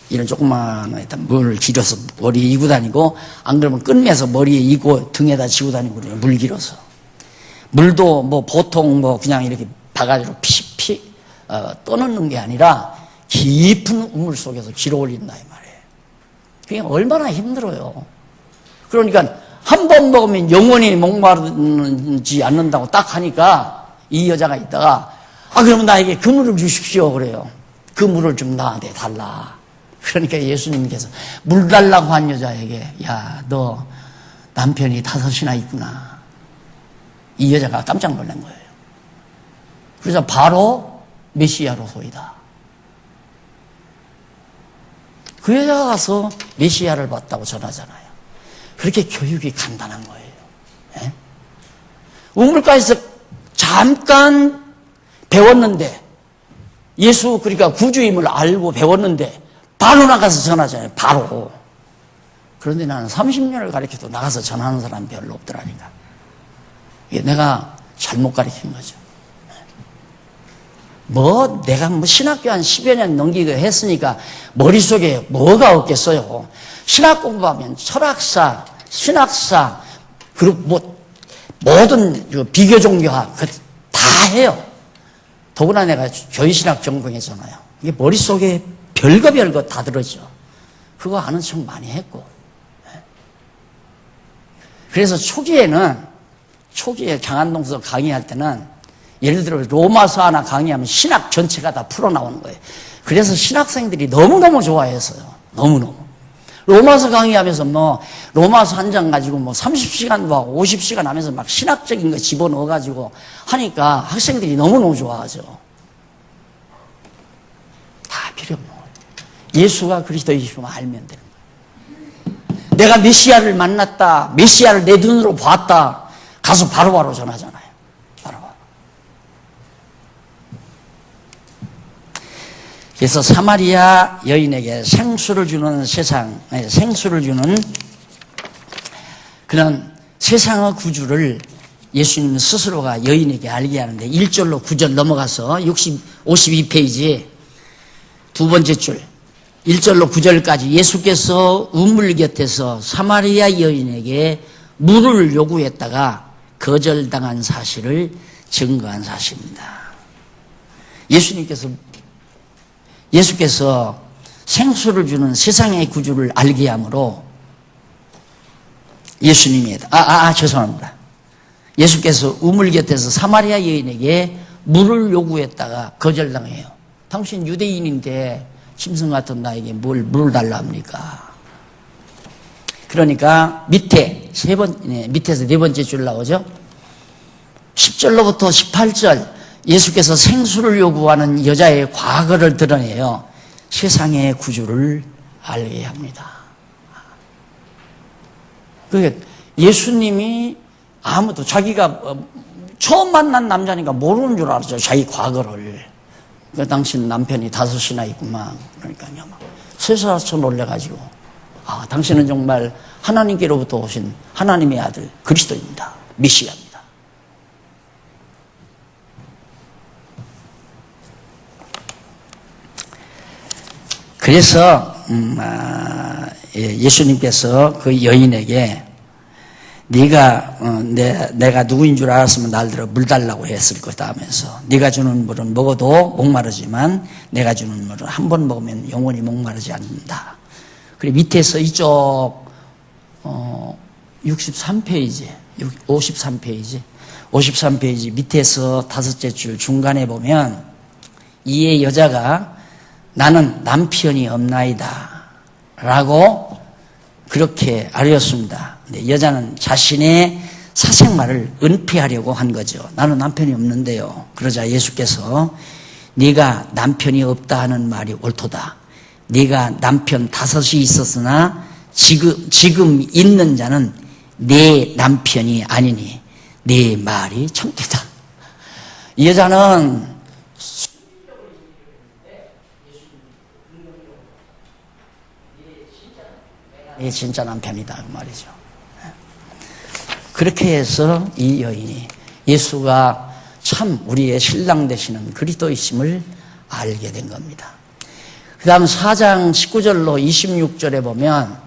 이런 조그마한 물 길어서 머리에 이고 다니고, 안 그러면 끝내서 머리에 이고 등에다 지고 다니고 그래요. 물 길어서. 물도 뭐 보통 뭐 그냥 이렇게 바가지로 떠넣는 게 아니라 깊은 우물 속에서 길어 올린다 이 말이에요. 그게 얼마나 힘들어요. 그러니까 한 번 먹으면 영원히 목마르지 않는다고 딱 하니까 이 여자가 있다가, 그러면 나에게 그 물을 주십시오 그래요. 그 물을 좀 나한테 달라. 그러니까 예수님께서 물 달라고 한 여자에게, 야, 너 남편이 5이나 있구나. 이 여자가 깜짝 놀란 거예요. 그래서 바로 메시아로 소이다. 그 여자가 가서 메시아를 봤다고 전하잖아요. 그렇게 교육이 간단한 거예요. 예? 우물가에서 잠깐 배웠는데, 예수 그러니까 구주임을 알고 배웠는데 바로 나가서 전하잖아요. 바로. 그런데 나는 30년을 가르쳐도 나가서 전하는 사람이 별로 없더라니까. 이게 내가 잘못 가르친 거죠. 내가 신학교 한 10여 년 넘기고 했으니까 머릿속에 뭐가 없겠어요. 신학 공부하면 철학사, 신학사, 그리고 모든 비교 종교학, 다 해요. 더구나 내가 교회신학 전공했잖아요. 이게 머릿속에 별거 다 들어죠. 그거 아는 척 많이 했고. 그래서 초기에 강한동서 강의할 때는, 예를 들어 로마서 하나 강의하면 신학 전체가 다 풀어나오는 거예요. 그래서 신학생들이 너무너무 좋아했어요. 너무너무. 로마서 강의하면서 로마서 한 장 가지고 30시간도 하고 50시간 하면서 막 신학적인 거 집어넣어가지고 하니까 학생들이 너무너무 좋아하죠. 다 필요 없는 거예요. 예수가 그리스도이시면 알면 되는 거예요. 내가 메시아를 만났다, 메시아를 내 눈으로 봤다, 가서 바로바로 전하잖아요. 바로바로. 그래서 사마리아 여인에게 생수를 주는 생수를 주는 그런 세상의 구주를 예수님 스스로가 여인에게 알게 하는데 1절로 9절 넘어가서 52페이지 두 번째 줄 1절로 9절까지 예수께서 우물 곁에서 사마리아 여인에게 물을 요구했다가 거절당한 사실을 증거한 사실입니다. 예수께서 생수를 주는 세상의 구주를 알게 함으로 예수님이 죄송합니다. 예수께서 우물 곁에서 사마리아 여인에게 물을 요구했다가 거절당해요. 당신 유대인인데 짐승 같은 나에게 물을 달라 합니까? 그러니까 밑에서 네 번째 줄 나오죠. 10절로부터 18절 예수께서 생수를 요구하는 여자의 과거를 드러내요. 세상의 구주를 알게 합니다. 그러니까 예수님이 아무도 자기가 처음 만난 남자니까 모르는 줄 알았죠. 자기 과거를. 그러니까 당신 남편이 5이나 있구만. 그러니까요. 쇠사쳐 놀래가지고 당신은 정말 하나님께로부터 오신 하나님의 아들 그리스도입니다. 메시아입니다. 그래서 예수님께서 그 여인에게 내가 누구인 줄 알았으면 날들어 물 달라고 했을 거다 하면서 네가 주는 물은 먹어도 목마르지만 내가 주는 물은 한 번 먹으면 영원히 목마르지 않는다. 그리고 밑에서 이쪽 53페이지 53페이지 밑에서 5째 줄 중간에 보면 이에 여자가 나는 남편이 없나이다 라고 그렇게 아뢰었습니다. 여자는 자신의 사생말을 은폐하려고 한 거죠. 나는 남편이 없는데요. 그러자 예수께서 네가 남편이 없다 하는 말이 옳도다. 네가 남편 5이 있었으나 지금 있는 자는 내 남편이 아니니 네 말이 참되다. 이 여자는 내 진짜 남편이다 그 말이죠. 그렇게 해서 이 여인이 예수가 참 우리의 신랑 되시는 그리스도이심을 알게 된 겁니다. 그 다음 4장 19절로 26절에 보면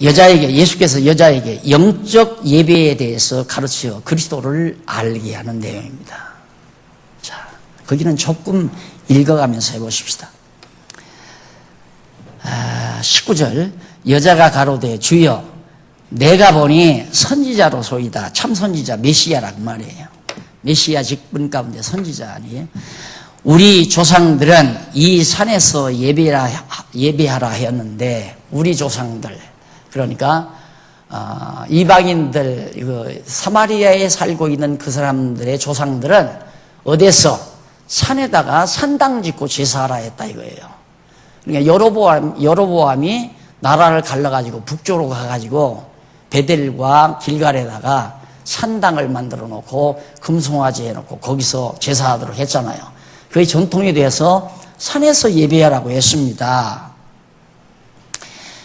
예수께서 여자에게 영적 예배에 대해서 가르쳐 그리스도를 알게 하는 내용입니다. 자, 거기는 조금 읽어가면서 해보십시다. 19절 여자가 가로되 주여 내가 보니 선지자로소이다. 참 선지자 메시아라고 말이에요. 메시아 직분 가운데 선지자 아니에요. 우리 조상들은 이 산에서 예배하라 하였는데 우리 조상들 그러니까 이방인들 사마리아에 살고 있는 그 사람들의 조상들은 어디서 산에다가 산당 짓고 제사하라 했다 이거예요. 그러니까 여로보암이 나라를 갈라가지고 북쪽으로 가가지고 베델과 길갈에다가 산당을 만들어 놓고 금송아지 해놓고 거기서 제사하도록 했잖아요. 그게 전통이 돼서 산에서 예배하라고 했습니다.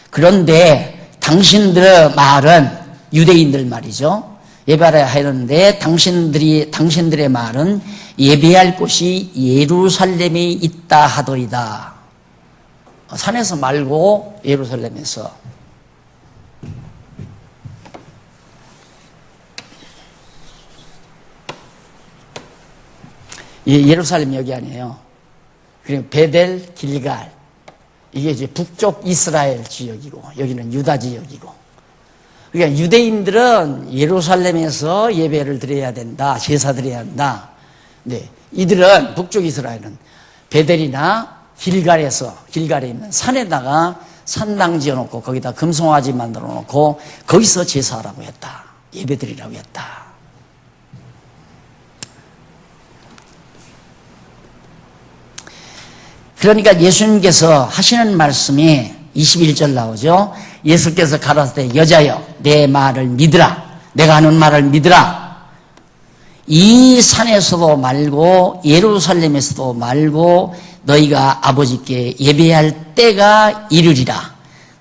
그런데 당신들의 말은 유대인들 말이죠. 예배하라 하였는데 당신들의 말은 예배할 곳이 예루살렘에 있다 하더이다. 산에서 말고 예루살렘에서. 예루살렘 여기 아니에요. 그리고 베델, 길갈. 이게 이제 북쪽 이스라엘 지역이고, 여기는 유다 지역이고. 그러니까 유대인들은 예루살렘에서 예배를 드려야 된다, 제사 드려야 한다. 네. 이들은, 북쪽 이스라엘은 베델이나 길갈에 있는 산에다가 산당 지어놓고, 거기다 금송아지 만들어 놓고, 거기서 제사하라고 했다. 예배 드리라고 했다. 그러니까 예수님께서 하시는 말씀이 21절 나오죠. 예수께서 가라사대 여자여 내 말을 믿으라. 내가 하는 말을 믿으라. 이 산에서도 말고 예루살렘에서도 말고 너희가 아버지께 예배할 때가 이르리라.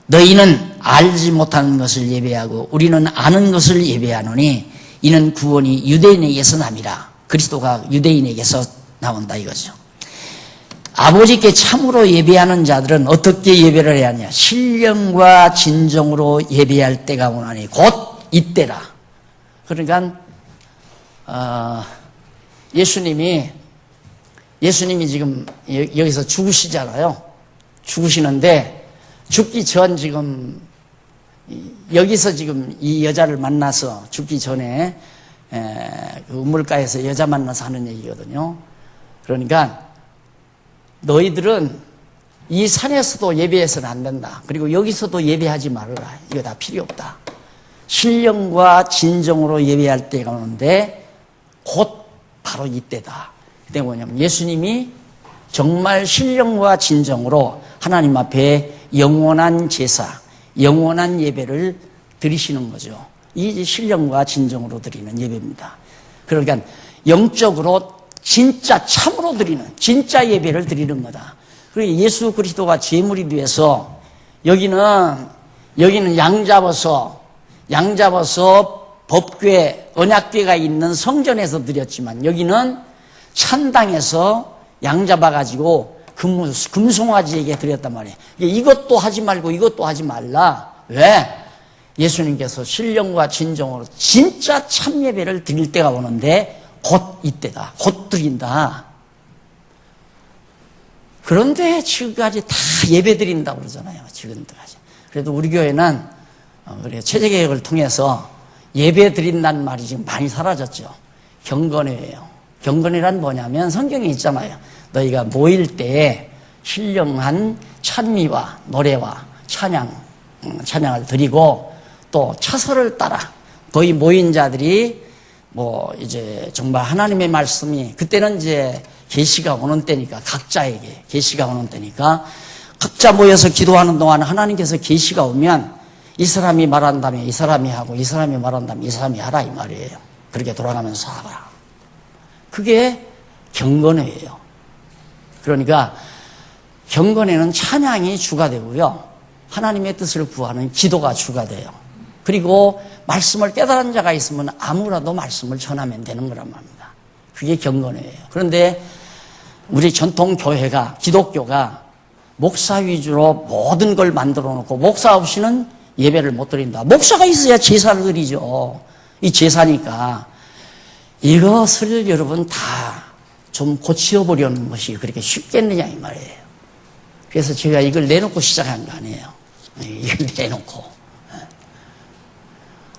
너희는 알지 못하는 것을 예배하고 우리는 아는 것을 예배하노니 이는 구원이 유대인에게서 남이라. 그리스도가 유대인에게서 나온다 이거죠. 아버지께 참으로 예배하는 자들은 어떻게 예배를 해야 하냐. 신령과 진정으로 예배할 때가 오나니 곧 이때라. 그러니까 예수님이 지금 여기서 죽으시잖아요. 죽으시는데 죽기 전 지금 여기서 지금 이 여자를 만나서 죽기 전에 그 우물가에서 여자 만나서 하는 얘기거든요. 그러니까 너희들은 이 산에서도 예배해서는 안 된다. 그리고 여기서도 예배하지 말아라. 이거 다 필요 없다. 신령과 진정으로 예배할 때가 오는데 곧 바로 이때다. 그때 뭐냐면 예수님이 정말 신령과 진정으로 하나님 앞에 영원한 제사, 영원한 예배를 드리시는 거죠. 이 신령과 진정으로 드리는 예배입니다. 그러니까 영적으로 진짜 참으로 드리는 진짜 예배를 드리는 거다. 그리고 예수 그리스도가 제물이 돼서 여기는 양 잡아서 법궤, 언약궤가 있는 성전에서 드렸지만 여기는 찬당에서 양 잡아가지고 금송아지에게 드렸단 말이에요. 이것도 하지 말고 이것도 하지 말라. 왜? 예수님께서 신령과 진정으로 진짜 참 예배를 드릴 때가 오는데 곧 이때다. 곧 드린다. 그런데 지금까지 다 예배 드린다고 그러잖아요. 지금까지. 그래도 우리 교회는 체제개혁을 통해서 예배 드린다는 말이 지금 많이 사라졌죠. 경건회예요. 경건이란 뭐냐면 성경에 있잖아요. 너희가 모일 때에 신령한 찬미와 노래와 찬양을 드리고 또 차서를 따라 거의 모인 자들이 이제 정말 하나님의 말씀이 그때는 이제 계시가 오는 때니까 각자에게 계시가 오는 때니까 각자 모여서 기도하는 동안 하나님께서 계시가 오면 이 사람이 말한다면 이 사람이 하고 이 사람이 말한다면 이 사람이 하라 이 말이에요. 그렇게 돌아가면서 하라. 그게 경건회예요. 그러니까 경건회는 찬양이 주가 되고요. 하나님의 뜻을 구하는 기도가 주가 돼요. 그리고 말씀을 깨달은 자가 있으면 아무라도 말씀을 전하면 되는 거란 말입니다. 그게 경건회예요. 그런데 우리 전통 교회가 기독교가 목사 위주로 모든 걸 만들어 놓고 목사 없이는 예배를 못 드린다. 목사가 있어야 제사를 드리죠. 이 제사니까 이것을 여러분 다 좀 고치어보려는 것이 그렇게 쉽겠느냐 이 말이에요. 그래서 제가 이걸 내놓고 시작한 거 아니에요. 이걸 내놓고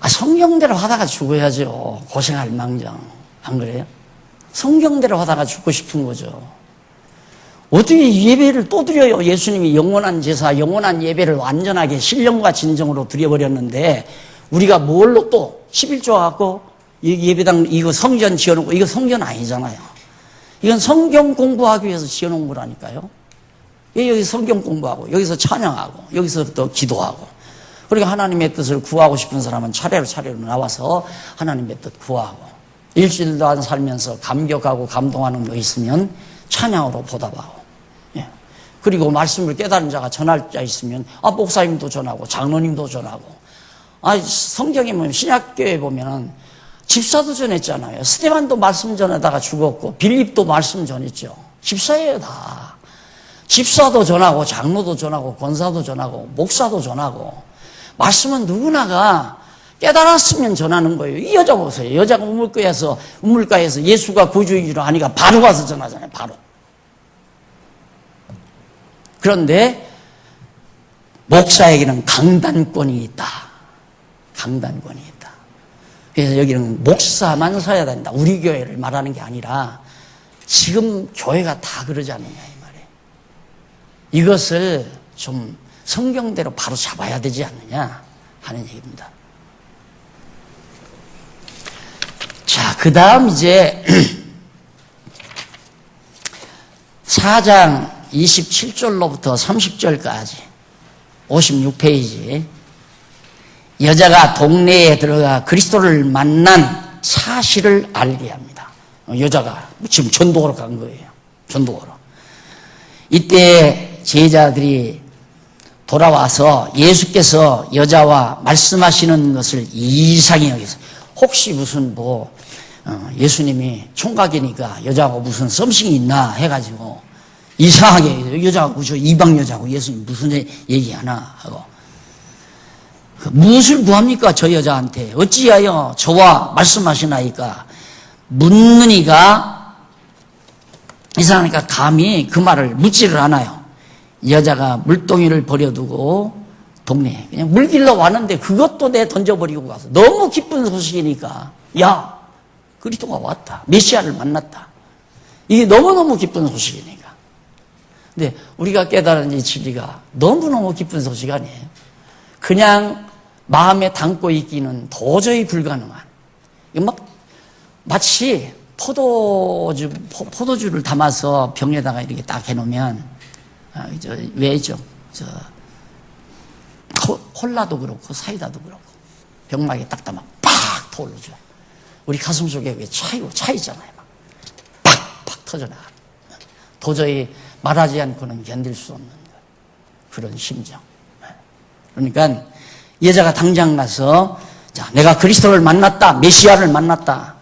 성경대로 하다가 죽어야죠. 고생할 망정. 안 그래요? 성경대로 하다가 죽고 싶은 거죠. 어떻게 예배를 또 드려요? 예수님이 영원한 제사, 영원한 예배를 완전하게 신령과 진정으로 드려버렸는데 우리가 뭘로 또 11조 갖고 예배당 이거 성전 지어놓고 이거 성전 아니잖아요. 이건 성경 공부하기 위해서 지어놓은 거라니까요. 여기 성경 공부하고 여기서 찬양하고 여기서 또 기도하고 그러니까 하나님의 뜻을 구하고 싶은 사람은 차례로 나와서 하나님의 뜻 구하고 일주일도 안 살면서 감격하고 감동하는 거 있으면 찬양으로 보답하고 그리고 말씀을 깨달은 자가 전할 자 있으면 목사님도 전하고 장로님도 전하고 성경에 보면 신약교회 보면 집사도 전했잖아요. 스데반도 말씀 전하다가 죽었고 빌립도 말씀 전했죠. 집사예요 다. 집사도 전하고 장로도 전하고 권사도 전하고 목사도 전하고 말씀은 누구나가 깨달았으면 전하는 거예요. 이 여자 보세요. 여자가 우물가에서 예수가 구주인 줄 아니까 바로 가서 전하잖아요. 바로. 그런데 목사에게는 강단권이 있다. 강단권이 있다. 그래서 여기는 목사만 서야 된다. 우리 교회를 말하는 게 아니라 지금 교회가 다 그러지 않느냐 이 말이에요. 이것을 좀 성경대로 바로 잡아야 되지 않느냐 하는 얘기입니다. 자, 그 다음 이제 4장 27절로부터 30절까지 56페이지 여자가 동네에 들어가 그리스도를 만난 사실을 알게 합니다. 여자가 지금 전도하러 간 거예요. 전도하러. 이때 제자들이 돌아와서 예수께서 여자와 말씀하시는 것을 이상히 여기서 혹시 무슨 예수님이 총각이니까 여자하고 무슨 썸씽이 있나 해가지고 이상하게 여자하고 저 이방 여자하고 예수님 무슨 얘기하나 하고 무엇을 구합니까 저 여자한테 어찌하여 저와 말씀하시나이까 묻느니가 이상하니까 감히 그 말을 묻지를 않아요. 여자가 물동이를 버려두고 동네에 그냥 물길러 왔는데 그것도 내 던져버리고 가서 너무 기쁜 소식이니까 야 그리스도가 왔다. 메시아를 만났다. 이게 너무너무 기쁜 소식이니까. 근데 우리가 깨달은 이 진리가 너무너무 기쁜 소식 아니에요. 그냥 마음에 담고 있기는 도저히 불가능한. 마치 포도주를 담아서 병에다가 이렇게 딱 해놓으면, 콜라도 그렇고, 사이다도 그렇고, 병막에 딱 담아 팍 터올려줘요. 우리 가슴 속에 왜 차이잖아요. 막 팍팍 터져나가. 도저히 말하지 않고는 견딜 수 없는 그런 심정. 그러니까 여자가 당장 가서 자, 내가 그리스도를 만났다. 메시아를 만났다.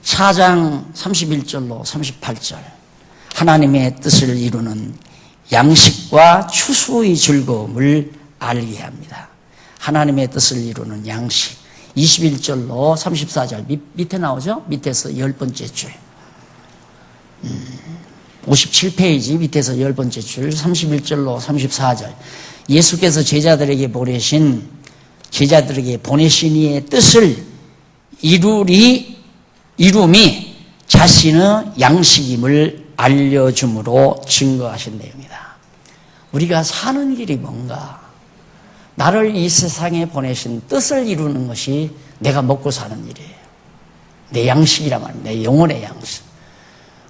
4장 31절로 38절 하나님의 뜻을 이루는 양식과 추수의 즐거움을 알게 합니다. 하나님의 뜻을 이루는 양식 21절로 34절 밑에 나오죠? 밑에서 10번째 줄 57페이지 밑에서 10번째 줄 31절로 34절 예수께서 제자들에게 보내신 이의 뜻을 이룸이 자신의 양식임을 알려줌으로 증거하신 내용이다. 우리가 사는 길이 뭔가 나를 이 세상에 보내신 뜻을 이루는 것이 내가 먹고 사는 일이에요. 내 양식이란 말이에요. 내 영혼의 양식.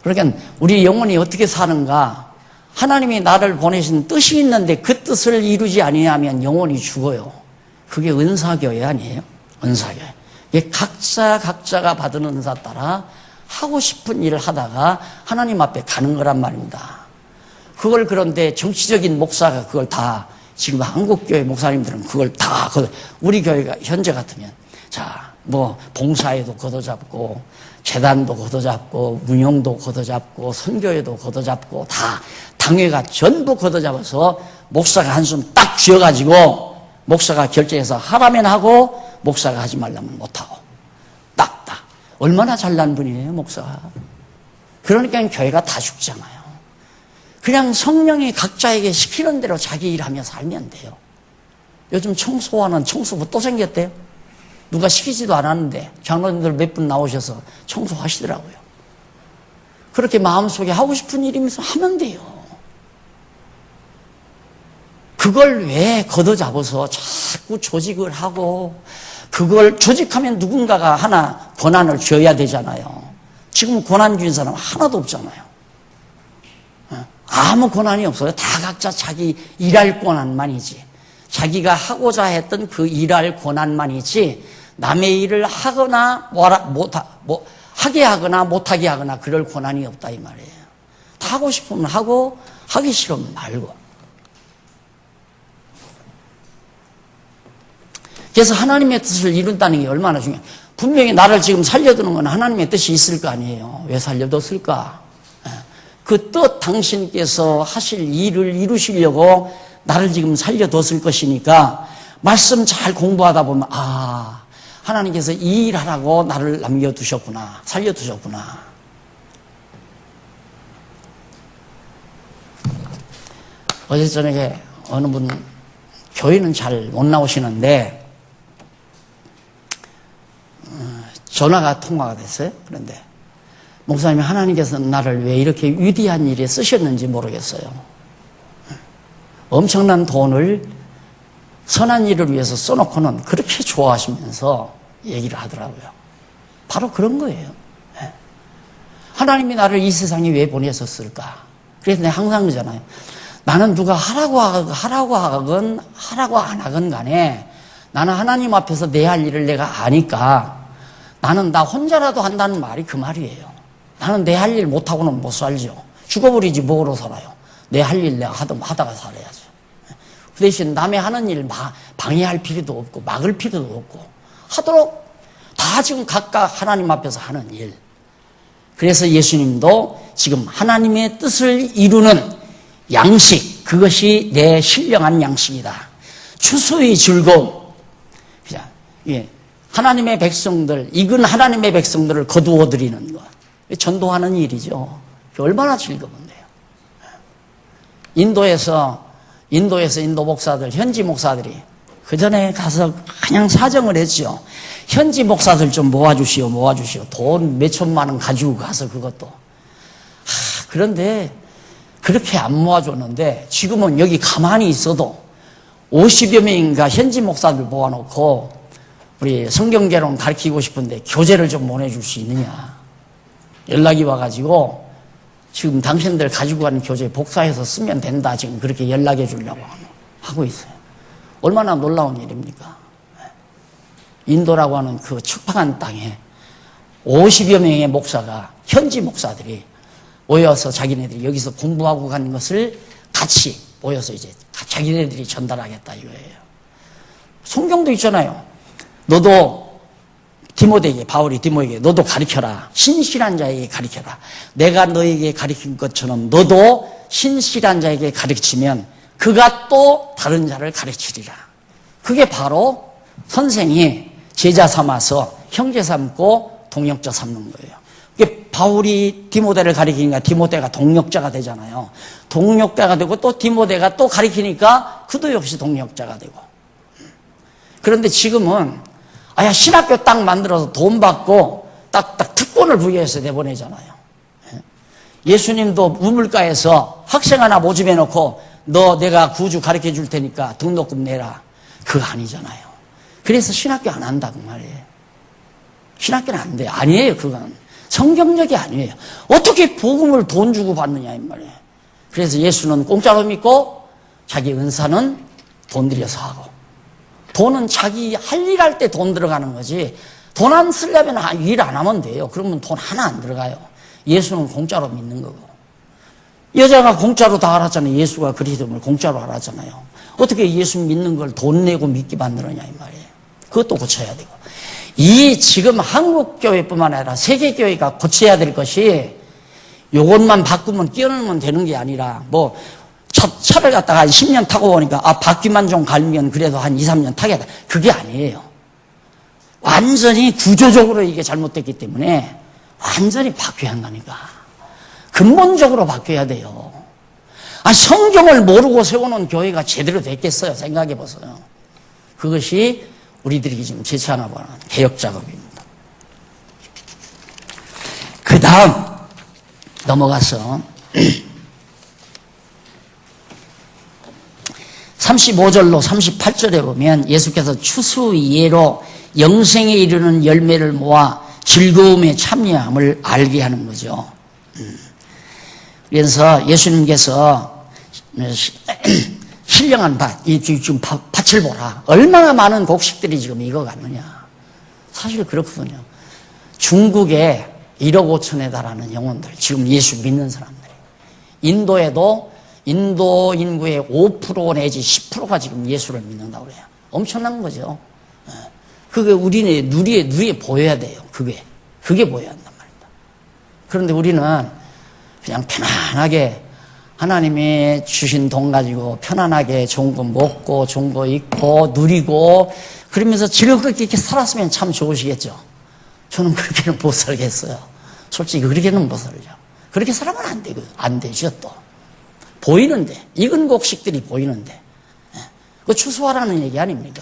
그러니까 우리 영혼이 어떻게 사는가 하나님이 나를 보내신 뜻이 있는데 그 뜻을 이루지 아니하면 영혼이 죽어요. 그게 은사교회 아니에요? 은사교회. 이게 각자가 받은 은사 따라 하고 싶은 일을 하다가 하나님 앞에 가는 거란 말입니다. 그걸 그런데 정치적인 목사가 그걸 다 지금 한국교회 목사님들은 그걸 다 우리 교회가 현재 같으면 봉사에도 걷어잡고 재단도 걷어잡고 문용도 걷어잡고 선교회도 걷어잡고 다 당회가 전부 걷어잡아서 목사가 한숨 딱 쥐어가지고 목사가 결정해서 하라면 하고 목사가 하지 말라면 못하고 딱딱 얼마나 잘난 분이에요 목사가. 그러니까 교회가 다 죽잖아요. 그냥 성령이 각자에게 시키는 대로 자기 일하며 살면 돼요. 요즘 청소하는 청소부 또 생겼대요. 누가 시키지도 않았는데 장로님들 몇 분 나오셔서 청소하시더라고요. 그렇게 마음속에 하고 싶은 일이면서 하면 돼요. 그걸 왜 걷어잡아서 자꾸 조직을 하고 그걸 조직하면 누군가가 하나 권한을 줘야 되잖아요. 지금 권한 주인 사람 하나도 없잖아요. 아무 권한이 없어요. 다 각자 자기 일할 권한만이지. 자기가 하고자 했던 그 일할 권한만이지 남의 일을 하거나 하게 하거나 못하게 하거나 그럴 권한이 없다 이 말이에요. 다 하고 싶으면 하고 하기 싫으면 말고. 그래서 하나님의 뜻을 이룬다는 게 얼마나 중요해요. 분명히 나를 지금 살려두는 건 하나님의 뜻이 있을 거 아니에요. 왜 살려뒀을까? 그 뜻 당신께서 하실 일을 이루시려고 나를 지금 살려뒀을 것이니까 말씀 잘 공부하다 보면 하나님께서 이 일하라고 나를 남겨두셨구나. 살려두셨구나. 어제 저녁에 어느 분 교회는 잘 못 나오시는데 전화가 통화가 됐어요. 그런데 목사님이 하나님께서 나를 왜 이렇게 위대한 일에 쓰셨는지 모르겠어요. 엄청난 돈을 선한 일을 위해서 써놓고는 그렇게 좋아하시면서 얘기를 하더라고요. 바로 그런 거예요. 하나님이 나를 이 세상에 왜 보내셨을까? 그래서 내가 항상 그러잖아요. 나는 누가 하라고 하건 하라고 안 하건 간에 나는 하나님 앞에서 내 할 일을 내가 아니까 나는 나 혼자라도 한다는 말이 그 말이에요. 나는 내 할 일 못하고는 못 살죠. 죽어버리지 뭐로 살아요. 내 할 일 내가 하다가 살아야죠. 그 대신 남의 하는 일 방해할 필요도 없고 막을 필요도 없고 하도록 다 지금 각각 하나님 앞에서 하는 일. 그래서 예수님도 지금 하나님의 뜻을 이루는 양식, 그것이 내 신령한 양식이다. 추수의 즐거움. 예, 하나님의 백성들, 익은 하나님의 백성들을 거두어 드리는 것. 전도하는 일이죠. 얼마나 즐거운데요. 인도에서 인도 목사들, 현지 목사들이 그 전에 가서 그냥 사정을 했죠. 현지 목사들 좀 모아주시오. 돈 몇천만 원 가지고 가서 그것도. 그런데 그렇게 안 모아줬는데 지금은 여기 가만히 있어도 50여 명인가 현지 목사들 모아놓고 우리 성경개론 가르치고 싶은데 교재를 좀 보내줄 수 있느냐. 연락이 와가지고 지금 당신들 가지고 가는 교재 복사해서 쓰면 된다. 지금 그렇게 연락해 주려고 하고 있어요. 얼마나 놀라운 일입니까? 인도라고 하는 그 척박한 땅에 50여 명의 목사가, 현지 목사들이 모여서 자기네들이 여기서 공부하고 가는 것을 같이 모여서 이제 자기네들이 전달하겠다 이거예요. 성경도 있잖아요. 너도 디모데에게, 바울이 디모에게 너도 가르쳐라. 신실한 자에게 가르쳐라. 내가 너에게 가르친 것처럼 너도 신실한 자에게 가르치면 그가 또 다른 자를 가르치리라. 그게 바로 선생이 제자 삼아서 형제 삼고 동역자 삼는 거예요. 그게 바울이 디모데를 가르치니까 디모데가 동역자가 되잖아요. 동역자가 되고 또 디모데가 또 가르치니까 그도 역시 동역자가 되고. 그런데 지금은 신학교 딱 만들어서 돈 받고 딱 특권을 부여해서 내보내잖아요. 예수님도 우물가에서 학생 하나 모집해 놓고 너 내가 구주 가르쳐 줄 테니까 등록금 내라. 그거 아니잖아요. 그래서 신학교 안 한다고 말이에요. 신학교는 안 돼요. 아니에요. 그건 성경적이 아니에요. 어떻게 복음을 돈 주고 받느냐 이 말이에요. 그래서 예수는 공짜로 믿고 자기 은사는 돈 들여서 하고, 돈은 자기 할 일 할 때 돈 들어가는 거지, 돈 안 쓰려면 일 안 하면 돼요. 그러면 돈 하나 안 들어가요. 예수는 공짜로 믿는 거고. 여자가 공짜로 다 알았잖아요. 예수가 그리스도를 공짜로 알았잖아요. 어떻게 예수 믿는 걸 돈 내고 믿게 만들었냐 이 말이에요. 그것도 고쳐야 되고. 이 지금 한국교회뿐만 아니라 세계교회가 고쳐야 될 것이 요것만 바꾸면 끼워넣으면 되는 게 아니라 차를 갖다가 한 10년 타고 오니까 바퀴만 좀 갈면 그래도 한 2, 3년 타겠다. 그게 아니에요. 완전히 구조적으로 이게 잘못됐기 때문에 완전히 바뀌어야 한다니까. 근본적으로 바뀌어야 돼요. 성경을 모르고 세워놓은 교회가 제대로 됐겠어요? 생각해 보세요. 그것이 우리들이 지금 제시하고 하는 개혁 작업입니다. 그 다음 넘어가서 35절로 38절에 보면 예수께서 추수 예로 영생에 이르는 열매를 모아 즐거움에 참여함을 알게 하는 거죠. 그래서 예수님께서 신령한 지금 밭을 보라. 얼마나 많은 곡식들이 지금 익어갔느냐. 사실 그렇거든요. 중국에 1억 5천에 달하는 영혼들, 지금 예수 믿는 사람들이. 인도에도 인도 인구의 5% 내지 10%가 지금 예수를 믿는다고 그래요. 엄청난 거죠. 그게 우리의 눈에 보여야 돼요. 그게 보여야 한단 말입니다. 그런데 우리는 그냥 편안하게 하나님이 주신 돈 가지고 편안하게 좋은 거 먹고 좋은 거 입고 누리고 그러면서 즐겁게 이렇게 살았으면 참 좋으시겠죠. 저는 그렇게는 못 살겠어요. 솔직히 그렇게는 못 살죠. 그렇게 살아면 안 되죠. 또 보이는데, 익은 곡식들이 보이는데, 그 추수하라는 얘기 아닙니까?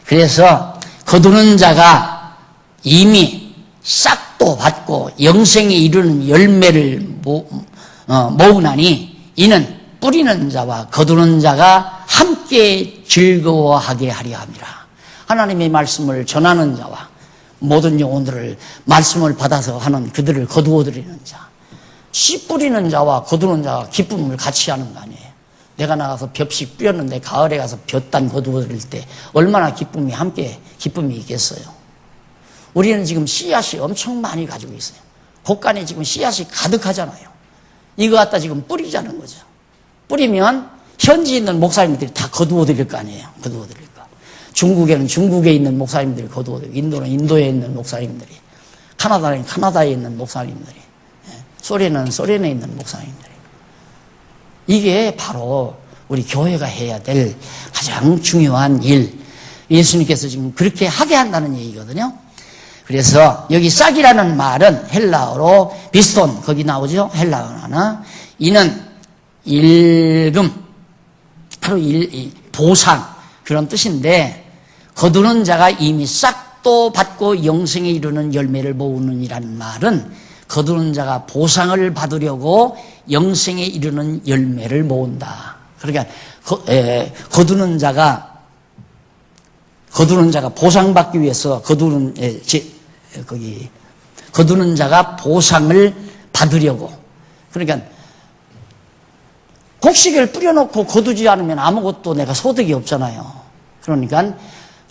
그래서 거두는 자가 이미 싹도 받고 영생에 이르는 열매를 모으나니 이는 뿌리는 자와 거두는 자가 함께 즐거워하게 하려 함이라. 하나님의 말씀을 전하는 자와 모든 영혼들을 말씀을 받아서 하는 그들을 거두어 드리는 자, 씨 뿌리는 자와 거두는 자가 기쁨을 같이 하는 거 아니에요. 내가 나가서 벽씩 뿌렸는데 가을에 가서 볕단 거두어들일 때 얼마나 기쁨이 있겠어요. 우리는 지금 씨앗이 엄청 많이 가지고 있어요. 곳간에 지금 씨앗이 가득하잖아요. 이거 갖다 지금 뿌리자는 거죠. 뿌리면 현지에 있는 목사님들이 다 거두어드릴 거 아니에요. 거두어드릴 거. 중국에는 중국에 있는 목사님들이 거두어드리고, 인도는 인도에 있는 목사님들이, 카나다는 카나다에 있는 목사님들이, 소련은 소련에 있는 목사님들이. 이게 바로 우리 교회가 해야 될 가장 중요한 일. 예수님께서 지금 그렇게 하게 한다는 얘기거든요. 그래서 여기 싹이라는 말은 헬라어로 비스톤, 거기 나오죠? 헬라어 하나. 이는 일금, 바로 보상, 그런 뜻인데, 거두는 자가 이미 싹도 받고 영생에 이르는 열매를 모으느니라는 말은 거두는 자가 보상을 받으려고 영생에 이르는 열매를 모은다. 그러니까 거두는 자가 보상받기 위해서 거두는 자가 보상을 받으려고. 그러니까 곡식을 뿌려놓고 거두지 않으면 아무것도 내가 소득이 없잖아요. 그러니까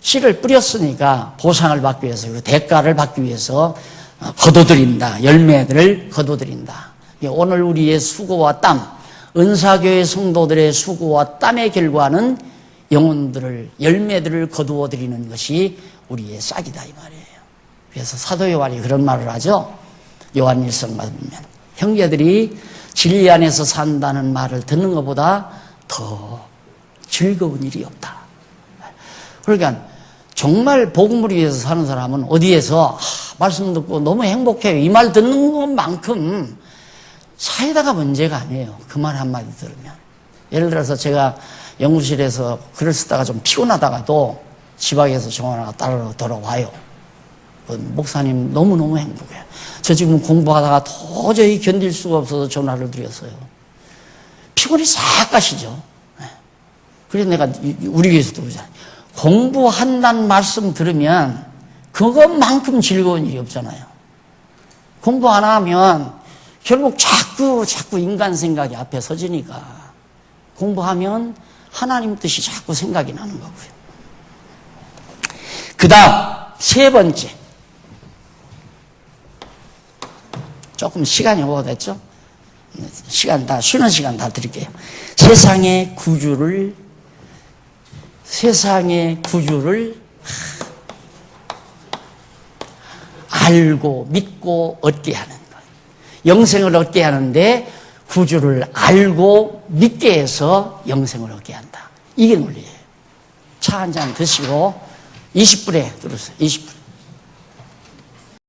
씨를 뿌렸으니까 보상을 받기 위해서, 그 대가를 받기 위해서 거둬들인다. 열매들을 거둬들인다. 오늘 우리의 수고와 땀, 은사교회 성도들의 수고와 땀의 결과는 영혼들을, 열매들을 거두어들이는 것이 우리의 싹이다, 이 말이에요. 그래서 사도 요한이 그런 말을 하죠. 요한일서에 보면 형제들이 진리 안에서 산다는 말을 듣는 것보다 더 즐거운 일이 없다. 그러니까 정말 복음을 위해서 사는 사람은 어디에서 말씀 듣고 너무 행복해요. 이 말 듣는 것만큼 사이다가 문제가 아니에요. 그 말 한마디 들으면. 예를 들어서 제가 연구실에서 글을 쓰다가 좀 피곤하다가도 지방에서 전화가 따로 돌아와요. 목사님 너무너무 행복해요. 저 지금 공부하다가 도저히 견딜 수가 없어서 전화를 드렸어요. 피곤이 싹 가시죠. 그래서 내가 우리 교회에서도 그러잖아요. 공부한다는 말씀 들으면 그것만큼 즐거운 일이 없잖아요. 공부 안 하면 결국 자꾸 인간 생각이 앞에 서지니까 공부하면 하나님 뜻이 자꾸 생각이 나는 거고요. 그 다음 세 번째, 조금 시간이 오버됐죠? 쉬는 시간 다 드릴게요. 세상의 구주를 알고 믿고 얻게 하는 거예요. 영생을 얻게 하는데 구주를 알고 믿게 해서 영생을 얻게 한다. 이게 논리예요. 차 한 잔 드시고 20분에 들으세요. 20분.